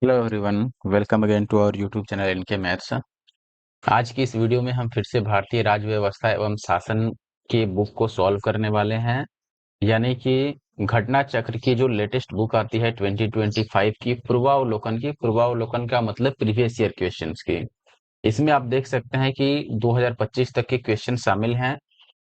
Hello everyone, welcome again to our YouTube channel इनके maths. आज की इस वीडियो में हम फिर से भारतीय राज्य व्यवस्था एवं शासन की बुक को सॉल्व करने वाले हैं। यानी कि घटना चक्र की जो लेटेस्ट बुक आती है 2025 की पूर्वावलोकन का मतलब प्रीवियस ईयर क्वेश्चंस की। इसमें आप देख सकते हैं कि 2025 तक के क्वेश्चन शामिल हैं।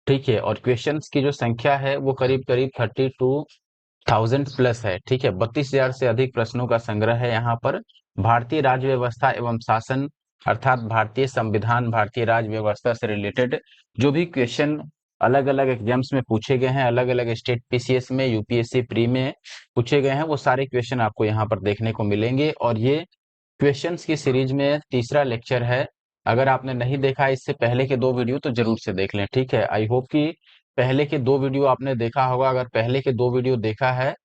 ठीक है, और क्वेश्चंस की जो संख्या है वो करीब करीब 32,000 प्लस है। ठीक है, 32,000 से अधिक प्रश्नों का संग्रह है यहाँ पर। भारतीय राज्य व्यवस्था एवं शासन अर्थात भारतीय संविधान, भारतीय राज्य व्यवस्था से रिलेटेड जो भी क्वेश्चन अलग अलग एग्जाम्स में पूछे गए हैं, अलग अलग स्टेट पीसीएस में, यूपीएससी प्री में पूछे गए हैं, वो सारे क्वेश्चन आपको यहाँ पर देखने को मिलेंगे। और ये क्वेश्चंस की सीरीज में तीसरा लेक्चर है। अगर आपने नहीं देखा है इससे पहले के दो वीडियो तो जरूर से देख लें। ठीक है, आई होप कि पहले के दो वीडियो आपने देखा होगा। अगर पहले के दो वीडियो देखा है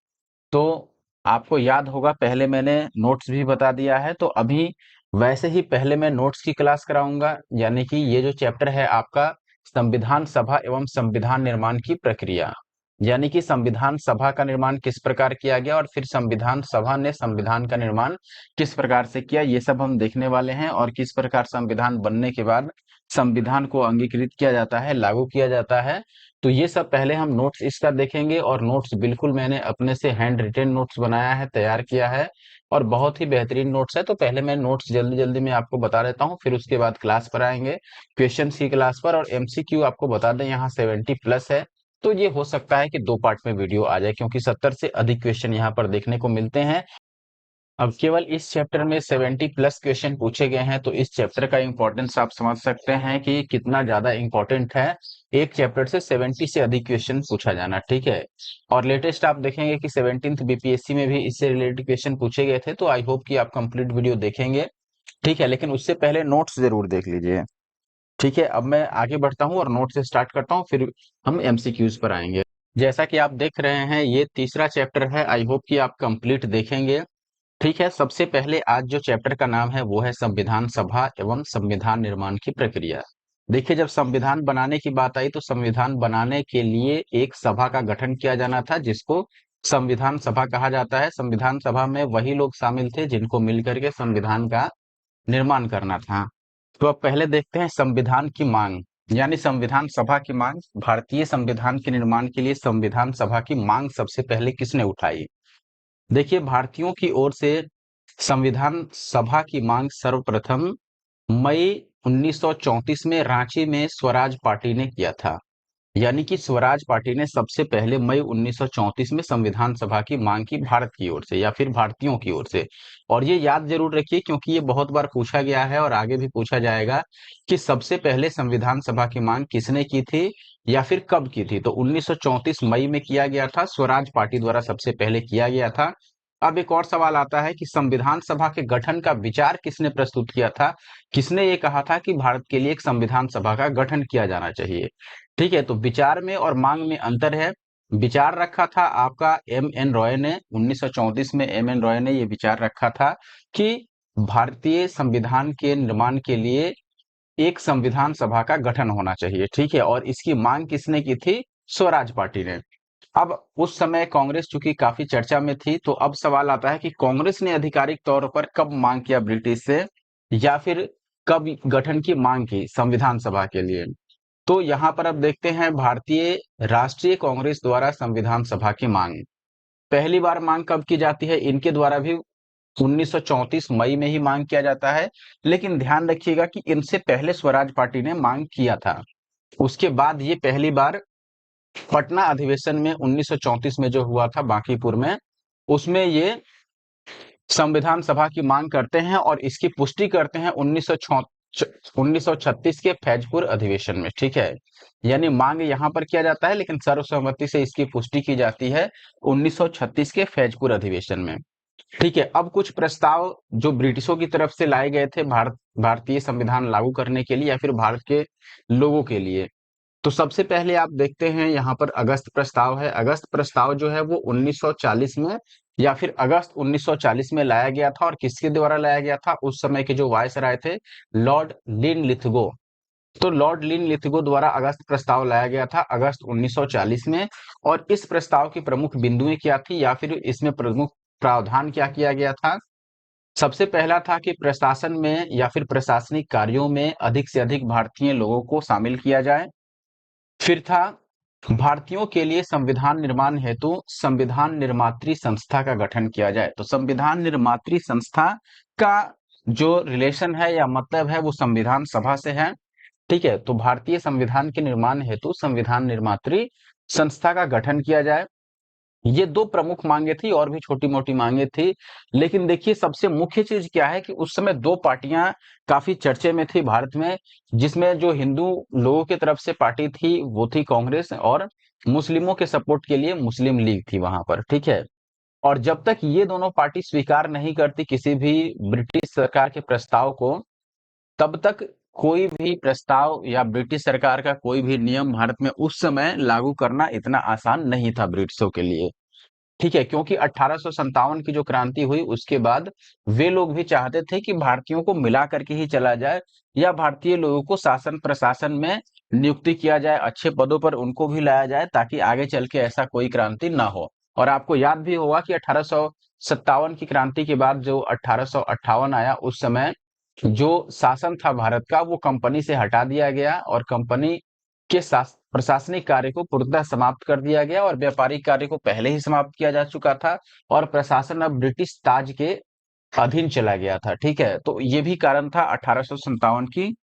तो आपको याद होगा, पहले मैंने नोट्स भी बता दिया है। तो अभी वैसे ही पहले मैं नोट्स की क्लास कराऊंगा। यानी कि ये जो चैप्टर है आपका संविधान सभा एवं संविधान निर्माण की प्रक्रिया, यानी कि संविधान सभा का निर्माण किस प्रकार किया गया और फिर संविधान सभा ने संविधान का निर्माण किस प्रकार से किया, ये सब हम देखने वाले हैं। और किस प्रकार संविधान बनने के बाद संविधान को अंगीकृत किया जाता है, लागू किया जाता है। तो ये सब पहले हम नोट्स इसका देखेंगे। और नोट्स बिल्कुल मैंने अपने से हैंड रिटेन नोट्स बनाया है, तैयार किया है, और बहुत ही बेहतरीन नोट्स है। तो पहले मैं नोट्स जल्दी जल्दी में आपको बता देता हूँ, फिर उसके बाद क्लास पर आएंगे, क्वेश्चन की क्लास पर। और एमसीक्यू आपको बता दें यहाँ 70 प्लस है। तो ये हो सकता है कि दो पार्ट में वीडियो आ जाए, क्योंकि 70 से अधिक क्वेश्चन यहाँ पर देखने को मिलते हैं। अब केवल इस चैप्टर में 70 प्लस क्वेश्चन पूछे गए हैं, तो इस चैप्टर का इंपॉर्टेंस आप समझ सकते हैं कि कितना ज्यादा इंपॉर्टेंट है। एक चैप्टर से 70 से अधिक क्वेश्चन पूछा जाना। ठीक है, और लेटेस्ट आप देखेंगे कि 17th बीपीएससी में भी इससे रिलेटेड क्वेश्चन पूछे गए थे। तो आई होप कि आप कंप्लीट वीडियो देखेंगे। ठीक है, लेकिन उससे पहले नोट्स जरूर देख लीजिए। ठीक है, अब मैं आगे बढ़ता हूँ और नोट से स्टार्ट करता हूँ, फिर हम एमसीक्यूज पर आएंगे। जैसा कि आप देख रहे हैं, ये तीसरा चैप्टर है। आई होप कि आप कंप्लीट देखेंगे। ठीक है, सबसे पहले आज जो चैप्टर का नाम है वो है संविधान सभा एवं संविधान निर्माण की प्रक्रिया। देखिए, जब संविधान बनाने की बात आई तो संविधान बनाने के लिए एक सभा का गठन किया जाना था, जिसको संविधान सभा कहा जाता है। संविधान सभा में वही लोग शामिल थे जिनको मिलकर के संविधान का निर्माण करना था। तो अब पहले देखते हैं संविधान की मांग, यानी संविधान सभा की मांग। भारतीय संविधान के निर्माण के लिए संविधान सभा की मांग सबसे पहले किसने उठाई? देखिए, भारतीयों की ओर से संविधान सभा की मांग सर्वप्रथम मई 1934 में रांची में स्वराज पार्टी ने किया था। यानी कि स्वराज पार्टी ने सबसे पहले मई 1934 में संविधान सभा की मांग की, भारत की ओर से या फिर भारतीयों की ओर से। और ये याद जरूर रखिए, क्योंकि ये बहुत बार पूछा गया है और आगे भी पूछा जाएगा कि सबसे पहले संविधान सभा की मांग किसने की थी या फिर कब की थी। तो 1934 मई में किया गया था, स्वराज पार्टी द्वारा सबसे पहले किया गया था। अब एक और सवाल आता है कि संविधान सभा के गठन का विचार किसने प्रस्तुत किया था, किसने ये कहा था कि भारत के लिए एक संविधान सभा का गठन किया जाना चाहिए। ठीक है, तो विचार में और मांग में अंतर है। विचार रखा था आपका एम एन रॉय ने, 1934 में एम एन रॉय ने यह विचार रखा था कि भारतीय संविधान के निर्माण के लिए एक संविधान सभा का गठन होना चाहिए। ठीक है, और इसकी मांग किसने की थी? स्वराज पार्टी ने। अब उस समय कांग्रेस चूंकि काफी चर्चा में थी, तो अब सवाल आता है कि कांग्रेस ने आधिकारिक तौर पर कब मांग किया ब्रिटिश से, या फिर कब गठन की मांग की संविधान सभा के लिए। तो यहाँ पर अब देखते हैं, भारतीय राष्ट्रीय कांग्रेस द्वारा संविधान सभा की मांग पहली बार मांग कब की जाती है? इनके द्वारा भी 1934 मई में ही मांग किया जाता है। लेकिन ध्यान रखिएगा कि इनसे पहले स्वराज पार्टी ने मांग किया था। उसके बाद ये पहली बार पटना अधिवेशन में 1934 में जो हुआ था बांकीपुर में, उसमें ये संविधान सभा की मांग करते हैं और इसकी पुष्टि करते हैं 1936 के फैजपुर अधिवेशन में। ठीक है, यानी मांग यहां पर किया जाता है, लेकिन सर्वसम्मति से इसकी पुष्टि की जाती है 1936 के फैजपुर अधिवेशन में। ठीक है, अब कुछ प्रस्ताव जो ब्रिटिशों की तरफ से लाए गए थे भारतीय संविधान लागू करने के लिए या फिर भारत के लोगों के लिए। तो सबसे पहले आप देखते हैं यहाँ पर अगस्त प्रस्ताव है। अगस्त प्रस्ताव जो है वो 1940 में या फिर अगस्त 1940 में लाया गया था। और किसके द्वारा लाया गया था? उस समय के जो वायसराय थे, लॉर्ड लिनलिथगो। तो लॉर्ड लिनलिथगो द्वारा अगस्त प्रस्ताव लाया गया था अगस्त 1940 में। और इस प्रस्ताव की प्रमुख बिंदुएं क्या थी या फिर इसमें प्रमुख प्रावधान क्या किया गया था? सबसे पहला था कि प्रशासन में या फिर प्रशासनिक कार्यों में अधिक से अधिक भारतीय लोगों को शामिल किया जाए। फिर था भारतीयों के लिए संविधान निर्माण हेतु संविधान निर्मात्री संस्था का गठन किया जाए। तो संविधान निर्मात्री संस्था का जो रिलेशन है या मतलब है वो संविधान सभा से है। ठीक है, तो भारतीय संविधान के निर्माण हेतु संविधान निर्मात्री संस्था का गठन किया जाए। ये दो प्रमुख मांगे थी, और भी छोटी मोटी मांगे थी। लेकिन देखिए सबसे मुख्य चीज क्या है कि उस समय दो पार्टियां काफी चर्चे में थी भारत में, जिसमें जो हिंदू लोगों की तरफ से पार्टी थी वो थी कांग्रेस, और मुस्लिमों के सपोर्ट के लिए मुस्लिम लीग थी वहां पर। ठीक है, और जब तक ये दोनों पार्टी स्वीकार नहीं करती किसी भी ब्रिटिश सरकार के प्रस्ताव को, तब तक कोई भी प्रस्ताव या ब्रिटिश सरकार का कोई भी नियम भारत में उस समय लागू करना इतना आसान नहीं था ब्रिटिशों के लिए। ठीक है, क्योंकि 1857 की जो क्रांति हुई उसके बाद वे लोग भी चाहते थे कि भारतीयों को मिला करके ही चला जाए, या भारतीय लोगों को शासन प्रशासन में नियुक्ति किया जाए, अच्छे पदों पर उनको भी लाया जाए, ताकि आगे चल के ऐसा कोई क्रांति ना हो। और आपको याद भी होगा कि 1857 की क्रांति के बाद जो 1858 आया, उस समय जो शासन था भारत का वो कंपनी से हटा दिया गया, और कंपनी के प्रशासनिक कार्य को पूर्णतः समाप्त कर दिया गया, और व्यापारिक कार्य को पहले ही समाप्त किया जा चुका था, और प्रशासन अब ब्रिटिश ताज के अधीन चला गया था। ठीक है, तो ये भी कारण था 1857 की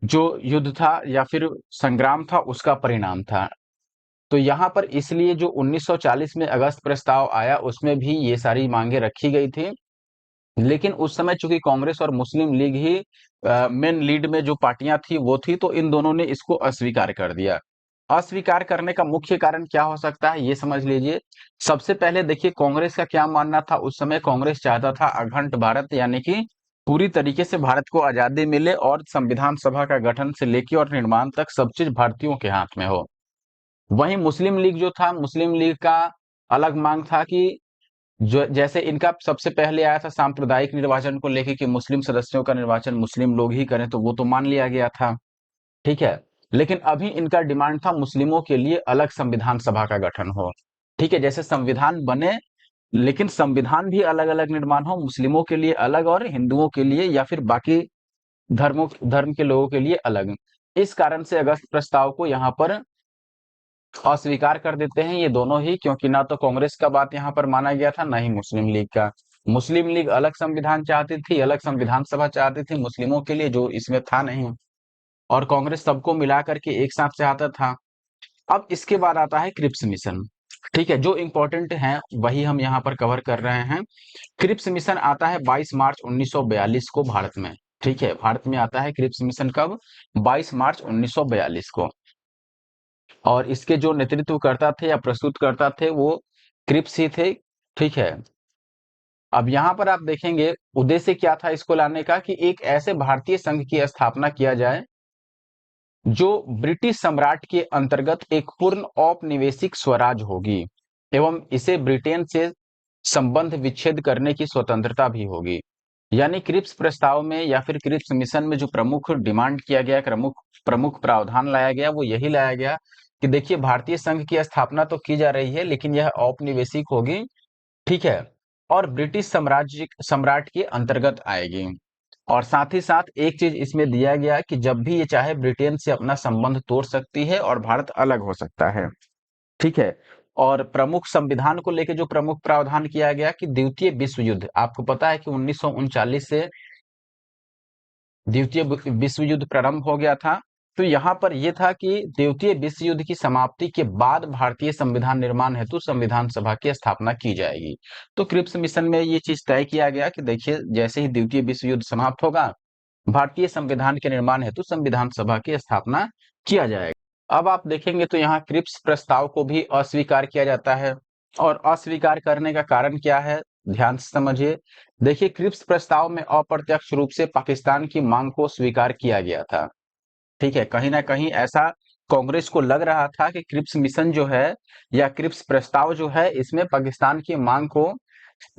जो युद्ध था या फिर संग्राम था उसका परिणाम था। तो यहाँ पर इसलिए जो 1940 में अगस्त प्रस्ताव आया उसमें भी ये सारी मांगे रखी गई थी। लेकिन उस समय चूंकि कांग्रेस और मुस्लिम लीग ही मेन लीड में जो पार्टियां थी वो थी, तो इन दोनों ने इसको अस्वीकार कर दिया। अस्वीकार करने का मुख्य कारण क्या हो सकता है ये समझ लीजिए। सबसे पहले देखिए कांग्रेस का क्या मानना था उस समय। कांग्रेस चाहता था अखंड भारत, यानी कि पूरी तरीके से भारत को आजादी मिले, और संविधान सभा का गठन से लेके और निर्माण तक सब चीज भारतीयों के हाथ में हो। वहीं मुस्लिम लीग जो था, मुस्लिम लीग का अलग मांग था कि जो जैसे इनका सबसे पहले आया था सांप्रदायिक निर्वाचन को लेके कि मुस्लिम सदस्यों का निर्वाचन मुस्लिम लोग ही करें, तो वो तो मान लिया गया था। ठीक है, लेकिन अभी इनका डिमांड था मुस्लिमों के लिए अलग संविधान सभा का गठन हो। ठीक है, जैसे संविधान बने लेकिन संविधान भी अलग अलग निर्माण हो, मुस्लिमों के लिए अलग और हिंदुओं के लिए या फिर बाकी धर्म के लोगों के लिए अलग। इस कारण से अगस्त प्रस्ताव को यहाँ पर अस्वीकार कर देते हैं ये दोनों ही, क्योंकि ना तो कांग्रेस का बात यहाँ पर माना गया था, ना ही मुस्लिम लीग का। मुस्लिम लीग अलग संविधान चाहती थी, अलग संविधान सभा चाहती थी मुस्लिमों के लिए, जो इसमें था नहीं, और कांग्रेस सबको मिला करके एक साथ चाहता था। अब इसके बाद आता है क्रिप्स मिशन। ठीक है, जो इंपॉर्टेंट है वही हम यहाँ पर कवर कर रहे हैं। क्रिप्स मिशन आता है 22 मार्च 1942 को भारत में। ठीक है, भारत में आता है क्रिप्स मिशन कब? 22 मार्च 1942 को। और इसके जो नेतृत्व करता थे या प्रस्तुत करता थे वो क्रिप्स ही थे। ठीक है, अब यहाँ पर आप देखेंगे उद्देश्य क्या था इसको लाने का, कि एक ऐसे भारतीय संघ की स्थापना किया जाए जो ब्रिटिश सम्राट के अंतर्गत एक पूर्ण औपनिवेशिक स्वराज होगी, एवं इसे ब्रिटेन से संबंध विच्छेद करने की स्वतंत्रता भी होगी। यानी क्रिप्स प्रस्ताव में या फिर क्रिप्स मिशन में जो प्रमुख डिमांड किया गया, प्रमुख प्रमुख प्रावधान लाया गया, वो यही लाया गया कि देखिए भारतीय संघ की स्थापना तो की जा रही है लेकिन यह औपनिवेशिक होगी। ठीक है, और ब्रिटिश साम्राज्य सम्राट के अंतर्गत आएगी। और साथ ही साथ एक चीज इसमें दिया गया कि जब भी ये चाहे ब्रिटेन से अपना संबंध तोड़ सकती है और भारत अलग हो सकता है। ठीक है, और प्रमुख संविधान को लेकर जो प्रमुख प्रावधान किया गया कि द्वितीय विश्व युद्ध, आपको पता है कि 1939 से द्वितीय विश्व युद्ध प्रारंभ हो गया था। तो यहाँ पर यह था कि द्वितीय विश्व युद्ध की समाप्ति के बाद भारतीय संविधान निर्माण हेतु संविधान सभा की स्थापना की जाएगी। तो क्रिप्स मिशन में ये चीज तय किया गया कि देखिए जैसे ही द्वितीय विश्व युद्ध समाप्त होगा, भारतीय संविधान के निर्माण हेतु संविधान सभा की स्थापना किया जाएगा। अब आप देखेंगे तो यहाँ क्रिप्स प्रस्ताव को भी अस्वीकार किया जाता है, और अस्वीकार करने का कारण क्या है ध्यान से समझिए। देखिए क्रिप्स प्रस्ताव में अप्रत्यक्ष रूप से पाकिस्तान की मांग को स्वीकार किया गया था। ठीक है, कहीं ना कहीं ऐसा कांग्रेस को लग रहा था कि क्रिप्स मिशन जो है या क्रिप्स प्रस्ताव जो है इसमें पाकिस्तान की मांग को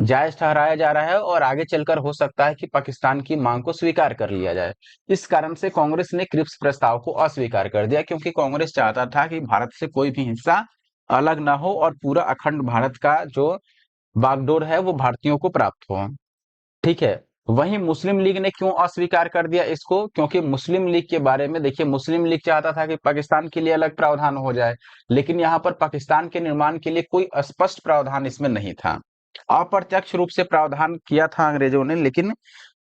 जायज ठहराया जा रहा है, और आगे चलकर हो सकता है कि पाकिस्तान की मांग को स्वीकार कर लिया जाए। इस कारण से कांग्रेस ने क्रिप्स प्रस्ताव को अस्वीकार कर दिया, क्योंकि कांग्रेस चाहता था कि भारत से कोई भी हिस्सा अलग ना हो और पूरा अखंड भारत का जो बागडोर है वो भारतीयों को प्राप्त हो। ठीक है। वहीं मुस्लिम लीग ने क्यों अस्वीकार कर दिया इसको? क्योंकि मुस्लिम लीग के बारे में देखिए, मुस्लिम लीग चाहता था कि पाकिस्तान के लिए अलग प्रावधान हो जाए, लेकिन यहाँ पर पाकिस्तान के निर्माण के लिए कोई स्पष्ट प्रावधान इसमें नहीं था। अप्रत्यक्ष रूप से प्रावधान किया था अंग्रेजों ने, लेकिन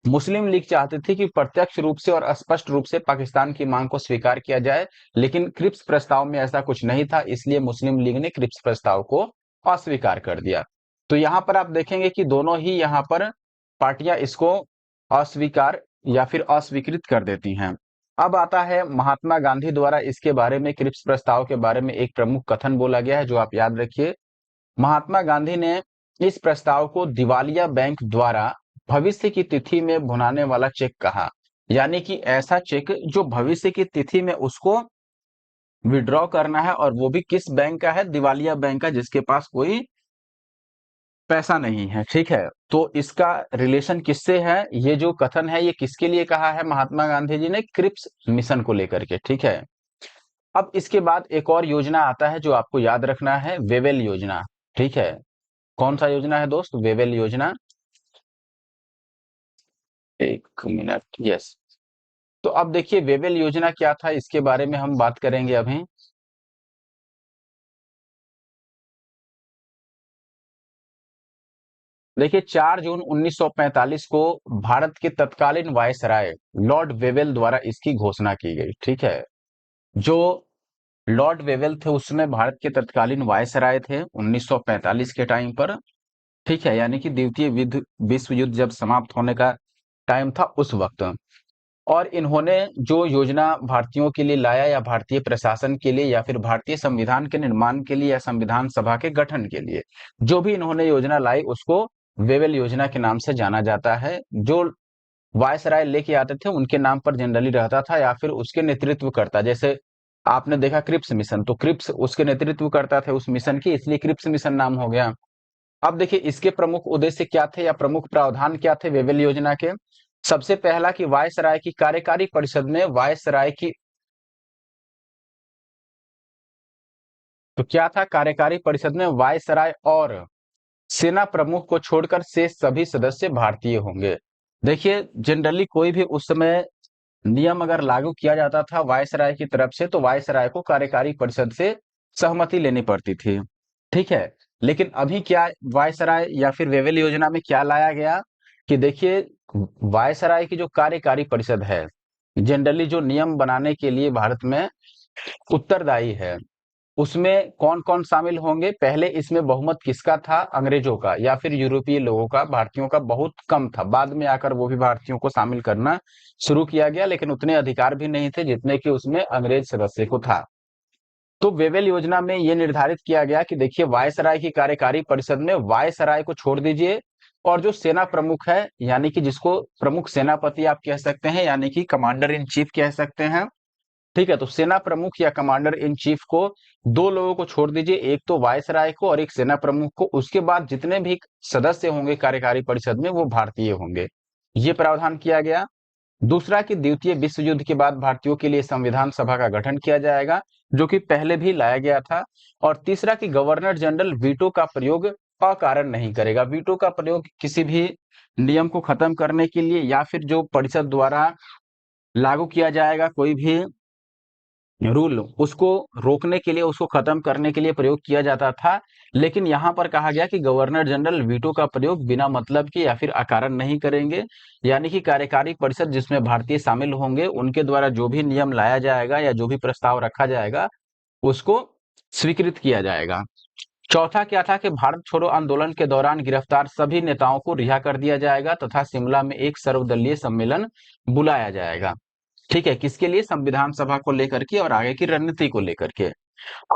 मुस्लिम लीग चाहती थी कि प्रत्यक्ष रूप से और स्पष्ट रूप से पाकिस्तान की मांग को स्वीकार किया जाए, लेकिन क्रिप्स प्रस्ताव में ऐसा कुछ नहीं था, इसलिए मुस्लिम लीग ने क्रिप्स प्रस्ताव को अस्वीकार कर दिया। तो यहाँ पर आप देखेंगे कि दोनों ही यहाँ पर पार्टियां इसको अस्वीकार या फिर अस्वीकृत कर देती हैं। अब आता है महात्मा गांधी द्वारा इसके बारे में, क्रिप्स प्रस्ताव के बारे में एक प्रमुख कथन बोला गया है जो आप याद रखिए। महात्मा गांधी ने इस प्रस्ताव को दिवालिया बैंक द्वारा भविष्य की तिथि में भुनाने वाला चेक कहा, यानी कि ऐसा चेक जो भविष्य की तिथि में उसको विड्रॉ करना है, और वो भी किस बैंक का है? दिवालिया बैंक का, जिसके पास कोई पैसा नहीं है। ठीक है, तो इसका रिलेशन किससे है? ये जो कथन है ये किसके लिए कहा है महात्मा गांधी जी ने? क्रिप्स मिशन को लेकर के। ठीक है, अब इसके बाद एक और योजना आता है जो आपको याद रखना है, वेवेल योजना। ठीक है, कौन सा योजना है दोस्त? वेवेल योजना। एक मिनट, यस। तो अब देखिए वेवेल योजना क्या था, इसके बारे में हम बात करेंगे अभी। देखिए 4 जून 1945 को भारत के तत्कालीन वायसराय लॉर्ड वेवेल द्वारा इसकी घोषणा की गई। ठीक है, जो लॉर्ड वेवेल थे उसमें भारत के तत्कालीन वायसराय थे 1945 के टाइम पर। ठीक है, यानी कि द्वितीय विश्व युद्ध जब समाप्त होने का टाइम था उस वक्त। और इन्होंने जो योजना भारतीयों के लिए लाया, या भारतीय प्रशासन के लिए, या फिर भारतीय संविधान के निर्माण के लिए, या संविधान सभा के गठन के लिए जो भी इन्होंने योजना लाई उसको वेवेल योजना के नाम से जाना जाता है। जो वायसराय लेके आते थे उनके नाम पर जनरली रहता था, या फिर उसके नेतृत्व करता, जैसे आपने देखा क्रिप्स मिशन, तो क्रिप्स उसके नेतृत्व करता थे उस मिशन की, इसलिए क्रिप्स मिशन नाम हो गया। अब देखिए इसके प्रमुख उद्देश्य क्या थे या प्रमुख प्रावधान क्या थे वेवेल योजना के? सबसे पहला कि वायसराय की कार्यकारी परिषद में वायसराय की, तो क्या था कार्यकारी परिषद में? वायसराय और सेना प्रमुख को छोड़कर शेष सभी सदस्य भारतीय होंगे। देखिए जनरली कोई भी उस समय नियम अगर लागू किया जाता था वायसराय की तरफ से, तो वायसराय को कार्यकारी परिषद से सहमति लेनी पड़ती थी। ठीक है, लेकिन अभी क्या वायसराय या फिर वेवेल योजना में क्या लाया गया कि देखिए वायसराय की जो कार्यकारी परिषद है, जनरली जो नियम बनाने के लिए भारत में उत्तरदायी है, उसमें कौन कौन शामिल होंगे? पहले इसमें बहुमत किसका था? अंग्रेजों का या फिर यूरोपीय लोगों का। भारतीयों का बहुत कम था, बाद में आकर वो भी भारतीयों को शामिल करना शुरू किया गया, लेकिन उतने अधिकार भी नहीं थे जितने कि उसमें अंग्रेज सदस्य को था। तो वेवेल योजना में यह निर्धारित किया गया कि देखिए वायसराय की कार्यकारी परिषद में वायसराय को छोड़ दीजिए, और जो सेना प्रमुख है, यानी कि जिसको प्रमुख सेनापति आप कह सकते हैं, यानी कि कमांडर इन चीफ कह सकते हैं। ठीक है, तो सेना प्रमुख या कमांडर इन चीफ को, दो लोगों को छोड़ दीजिए, एक तो वायसराय को और एक सेना प्रमुख को। उसके बाद जितने भी सदस्य होंगे कार्यकारी परिषद में वो भारतीय होंगे, ये प्रावधान किया गया। दूसरा कि द्वितीय विश्व युद्ध के बाद भारतीयों के लिए संविधान सभा का गठन किया जाएगा, जो कि पहले भी लाया गया था। और तीसरा कि गवर्नर जनरल वीटो का प्रयोग अकारण नहीं करेगा। वीटो का प्रयोग किसी भी नियम को खत्म करने के लिए, या फिर जो परिषद द्वारा लागू किया जाएगा कोई भी रूल, उसको रोकने के लिए, उसको खत्म करने के लिए प्रयोग किया जाता था। लेकिन यहां पर कहा गया कि गवर्नर जनरल वीटो का प्रयोग बिना मतलब के या फिर अकारण नहीं करेंगे, यानी कि कार्यकारी परिषद जिसमें भारतीय शामिल होंगे उनके द्वारा जो भी नियम लाया जाएगा या जो भी प्रस्ताव रखा जाएगा उसको स्वीकृत किया जाएगा। चौथा क्या था कि भारत छोड़ो आंदोलन के दौरान गिरफ्तार सभी नेताओं को रिहा कर दिया जाएगा तथा शिमला में एक सर्वदलीय सम्मेलन बुलाया जाएगा। ठीक है, किसके लिए? संविधान सभा को लेकर के और आगे की रणनीति को लेकर के।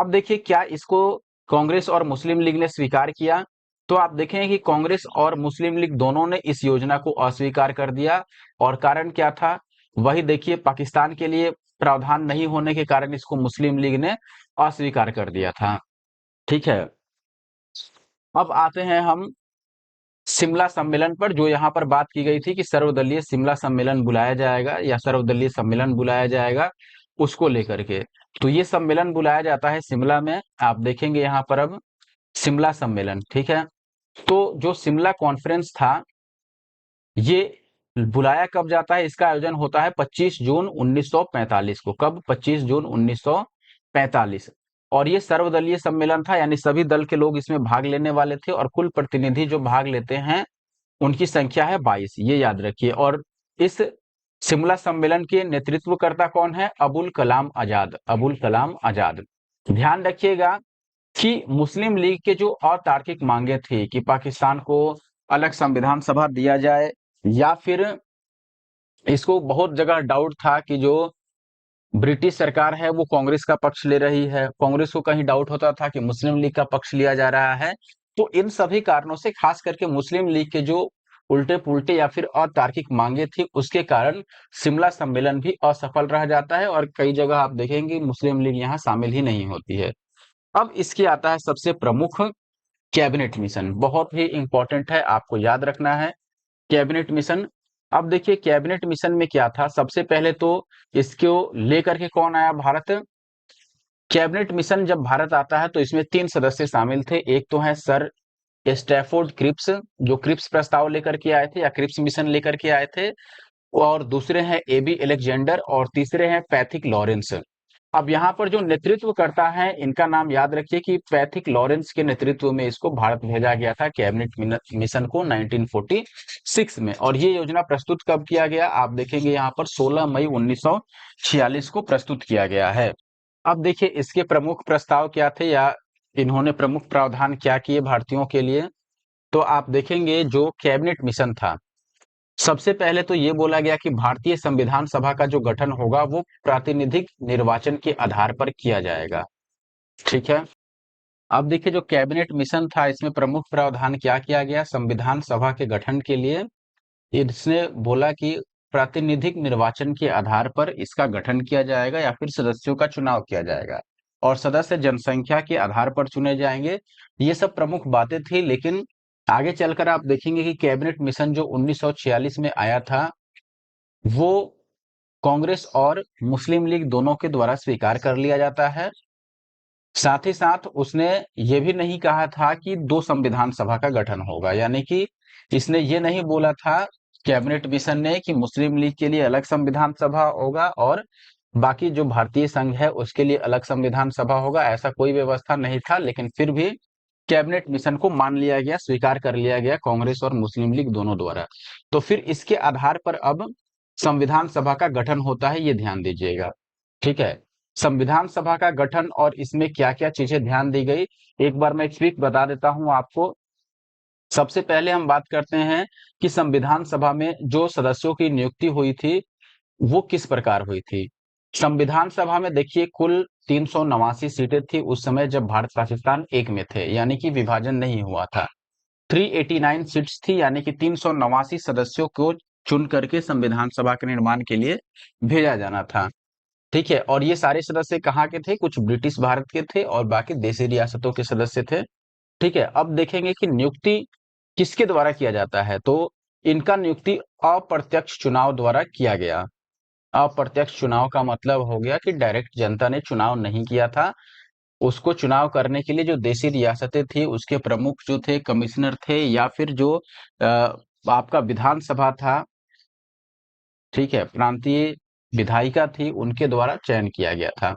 अब देखिए क्या इसको कांग्रेस और मुस्लिम लीग ने स्वीकार किया? तो आप देखें कि कांग्रेस और मुस्लिम लीग दोनों ने इस योजना को अस्वीकार कर दिया। और कारण क्या था? वही देखिए, पाकिस्तान के लिए प्रावधान नहीं होने के कारण इसको मुस्लिम लीग ने अस्वीकार कर दिया था। ठीक है, अब आते हैं हम शिमला सम्मेलन पर, जो यहाँ पर बात की गई थी कि सर्वदलीय शिमला सम्मेलन बुलाया जाएगा या सर्वदलीय सम्मेलन बुलाया जाएगा, उसको लेकर के। तो ये सम्मेलन बुलाया जाता है शिमला में, आप देखेंगे यहाँ पर अब शिमला सम्मेलन। ठीक है, तो जो शिमला कॉन्फ्रेंस था ये बुलाया कब जाता है? इसका आयोजन होता है 25 जून 1945 को। कब? 25 जून 1945। और ये सर्वदलीय सम्मेलन था, यानी सभी दल के लोग इसमें भाग लेने वाले थे, और कुल प्रतिनिधि जो भाग लेते हैं उनकी संख्या है 22, ये याद रखिए। और इस शिमला सम्मेलन के नेतृत्वकर्ता कौन है? अबुल कलाम आजाद। अबुल कलाम आजाद। ध्यान रखिएगा कि मुस्लिम लीग के जो अतार्किक मांगे थी कि पाकिस्तान को अलग संविधान सभा दिया जाए, या फिर इसको बहुत जगह डाउट था कि जो ब्रिटिश सरकार है वो कांग्रेस का पक्ष ले रही है, कांग्रेस को कहीं डाउट होता था कि मुस्लिम लीग का पक्ष लिया जा रहा है। तो इन सभी कारणों से खास करके मुस्लिम लीग के जो उल्टे पुल्टे या फिर अतार्किक मांगे थी, उसके कारण शिमला सम्मेलन भी असफल रह जाता है, और कई जगह आप देखेंगे मुस्लिम लीग यहाँ शामिल ही नहीं होती है। अब इसके आता है सबसे प्रमुख कैबिनेट मिशन, बहुत ही इंपॉर्टेंट है, आपको याद रखना है कैबिनेट मिशन। अब देखिए कैबिनेट मिशन में क्या था, सबसे पहले तो इसको लेकर के कौन आया? भारत। कैबिनेट मिशन जब भारत आता है तो इसमें 3 सदस्य शामिल थे। एक तो है सर स्टैफोर्ड क्रिप्स, जो क्रिप्स प्रस्ताव लेकर के आए थे या क्रिप्स मिशन लेकर के आए थे, और दूसरे हैं एबी अलेक्जेंडर, और तीसरे हैं पैथिक लॉरेंस। अब यहाँ पर जो नेतृत्व करता है, इनका नाम याद रखिए कि पैथिक लॉरेंस के नेतृत्व में इसको भारत भेजा गया था कैबिनेट मिशन को 1946 में। और ये योजना प्रस्तुत कब किया गया? आप देखेंगे यहाँ पर 16 मई 1946 को प्रस्तुत किया गया है। अब देखिए इसके प्रमुख प्रस्ताव क्या थे, या इन्होंने प्रमुख प्रावधान क्या किए भारतीयों के लिए। तो आप देखेंगे जो कैबिनेट मिशन था, सबसे पहले तो ये बोला गया कि भारतीय संविधान सभा का जो गठन होगा वो प्रातिनिधिक निर्वाचन के आधार पर किया जाएगा। ठीक है। अब देखिए जो कैबिनेट मिशन था, इसमें प्रमुख प्रावधान क्या किया गया संविधान सभा के गठन के लिए? इसने बोला कि प्रातिनिधिक निर्वाचन के आधार पर इसका गठन किया जाएगा, या फिर सदस्यों का चुनाव किया जाएगा, और सदस्य जनसंख्या के आधार पर चुने जाएंगे। ये सब प्रमुख बातें थी, लेकिन आगे चलकर आप देखेंगे कि कैबिनेट मिशन जो 1946 में आया था, वो कांग्रेस और मुस्लिम लीग दोनों के द्वारा स्वीकार कर लिया जाता है। साथ ही साथ उसने ये भी नहीं कहा था कि 2 संविधान सभा का गठन होगा, यानी कि इसने ये नहीं बोला था कैबिनेट मिशन ने कि मुस्लिम लीग के लिए अलग संविधान सभा होगा और बाकी जो भारतीय संघ है उसके लिए अलग संविधान सभा होगा, ऐसा कोई व्यवस्था नहीं था। लेकिन फिर भी कैबिनेट मिशन को मान लिया गया, स्वीकार कर लिया गया कांग्रेस और मुस्लिम लीग दोनों द्वारा। तो फिर इसके आधार पर अब संविधान सभा का गठन होता है, ये ध्यान दीजिएगा। ठीक है। संविधान सभा का गठन और इसमें क्या-क्या चीजें ध्यान दी गई, एक बार मैं क्विक बता देता हूं आपको। सबसे पहले हम बात करते हैं कि संविधान सभा में जो सदस्यों की नियुक्ति हुई थी, वो किस प्रकार हुई थी। संविधान सभा में देखिए कुल 389 सीटें थी उस समय जब भारत पाकिस्तान एक में थे, यानी कि विभाजन नहीं हुआ था। 389 सीट्स थी, यानी कि 389 सदस्यों को चुन करके संविधान सभा के निर्माण के लिए भेजा जाना था। ठीक है। और ये सारे सदस्य कहाँ के थे? कुछ ब्रिटिश भारत के थे और बाकी देशी रियासतों के सदस्य थे। ठीक है। अब देखेंगे कि नियुक्ति किसके द्वारा किया जाता है, तो इनका नियुक्ति अप्रत्यक्ष चुनाव द्वारा किया गया। अप्रत्यक्ष चुनाव का मतलब हो गया कि डायरेक्ट जनता ने चुनाव नहीं किया था, उसको चुनाव करने के लिए जो देशी रियासतें थी उसके प्रमुख जो थे कमिश्नर थे, या फिर जो आपका विधानसभा था, ठीक है, प्रांतीय विधायिका थी, उनके द्वारा चयन किया गया था।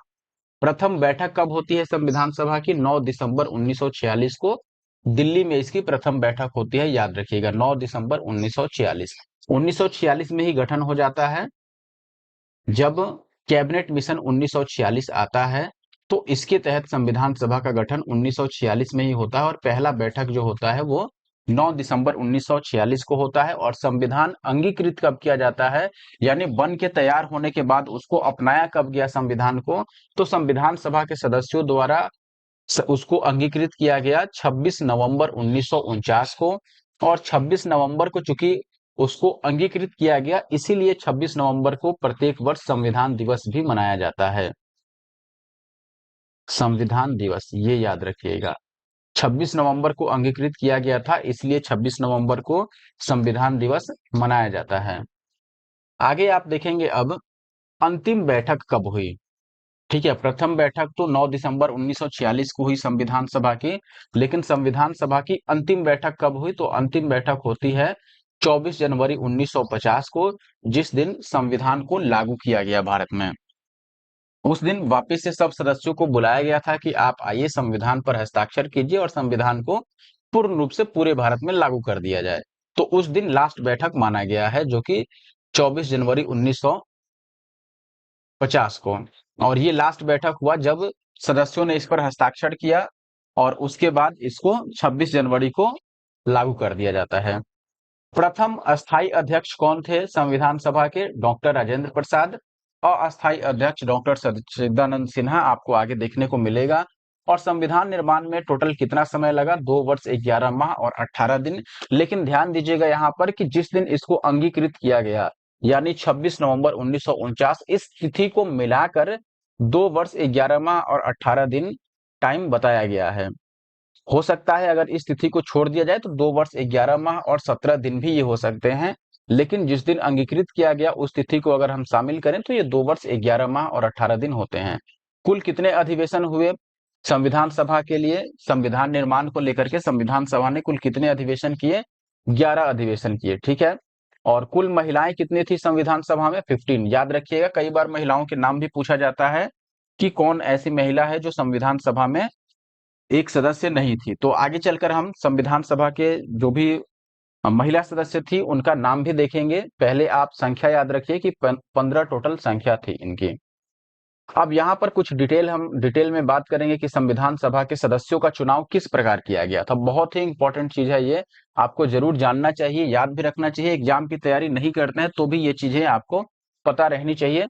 प्रथम बैठक कब होती है संविधान सभा की? 9 दिसंबर 1946 को दिल्ली में इसकी प्रथम बैठक होती है, याद रखिएगा 9 दिसंबर 1946। 1946 में ही गठन हो जाता है। जब कैबिनेट मिशन 1946 आता है तो इसके तहत संविधान सभा का गठन 1946 में ही होता है, और पहला बैठक जो होता है वो 9 दिसंबर 1946 को होता है। और संविधान अंगीकृत कब किया जाता है, यानी बन के तैयार होने के बाद उसको अपनाया कब गया संविधान को? तो संविधान सभा के सदस्यों द्वारा उसको अंगीकृत किया गया 26 नवंबर 1949 को। और 26 नवंबर को चूंकि उसको अंगीकृत किया गया, इसीलिए 26 नवंबर को प्रत्येक वर्ष संविधान दिवस भी मनाया जाता है। संविधान दिवस, ये याद रखिएगा। 26 नवंबर को अंगीकृत किया गया था, इसलिए 26 नवंबर को संविधान दिवस मनाया जाता है। आगे आप देखेंगे अब अंतिम बैठक कब हुई। ठीक है। प्रथम बैठक तो 9 दिसंबर 1946 को हुई संविधान सभा की, लेकिन संविधान सभा की अंतिम बैठक कब हुई? तो अंतिम बैठक होती है 24 जनवरी 1950 को, जिस दिन संविधान को लागू किया गया भारत में। उस दिन वापस से सब सदस्यों को बुलाया गया था कि आप आइए संविधान पर हस्ताक्षर कीजिए और संविधान को पूर्ण रूप से पूरे भारत में लागू कर दिया जाए। तो उस दिन लास्ट बैठक माना गया है, जो कि 24 जनवरी 1950 को। और ये लास्ट बैठक हुआ जब सदस्यों ने इस पर हस्ताक्षर किया और उसके बाद इसको 26 जनवरी को लागू कर दिया जाता है। प्रथम अस्थायी अध्यक्ष कौन थे संविधान सभा के? डॉक्टर राजेंद्र प्रसाद। अस्थायी अध्यक्ष डॉक्टर सच्चिदानंद सिन्हा आपको आगे देखने को मिलेगा। और संविधान निर्माण में टोटल कितना समय लगा? 2 वर्ष 11 माह और 18 दिन। लेकिन ध्यान दीजिएगा यहाँ पर कि जिस दिन इसको अंगीकृत किया गया, यानी 26 नवंबर 1949, इस तिथि को मिलाकर 2 वर्ष 11 माह और 18 दिन टाइम बताया गया है। हो सकता है अगर इस तिथि को छोड़ दिया जाए तो 2 वर्ष 11 माह और 17 दिन भी ये हो सकते हैं, लेकिन जिस दिन अंगीकृत किया गया उस तिथि को अगर हम शामिल करें तो ये 2 वर्ष 11 माह और 18 दिन होते हैं। कुल कितने अधिवेशन हुए संविधान सभा के लिए? संविधान निर्माण को लेकर के संविधान सभा ने कुल कितने अधिवेशन किए? 11 अधिवेशन किए, ठीक है। और कुल महिलाएं कितनी थी संविधान सभा में? 15। याद रखिएगा, कई बार महिलाओं के नाम भी पूछा जाता है कि कौन ऐसी महिला है जो संविधान सभा में एक सदस्य नहीं थी। तो आगे चलकर हम संविधान सभा के जो भी महिला सदस्य थी उनका नाम भी देखेंगे। पहले आप संख्या याद रखिए कि 15 टोटल संख्या थी इनकी। अब यहाँ पर कुछ हम डिटेल में बात करेंगे कि संविधान सभा के सदस्यों का चुनाव किस प्रकार किया गया था। बहुत ही इंपॉर्टेंट चीज है ये, आपको जरूर जानना चाहिए, याद भी रखना चाहिए। एग्जाम की तैयारी नहीं करते हैं तो भी ये चीजें आपको पता रहनी चाहिए।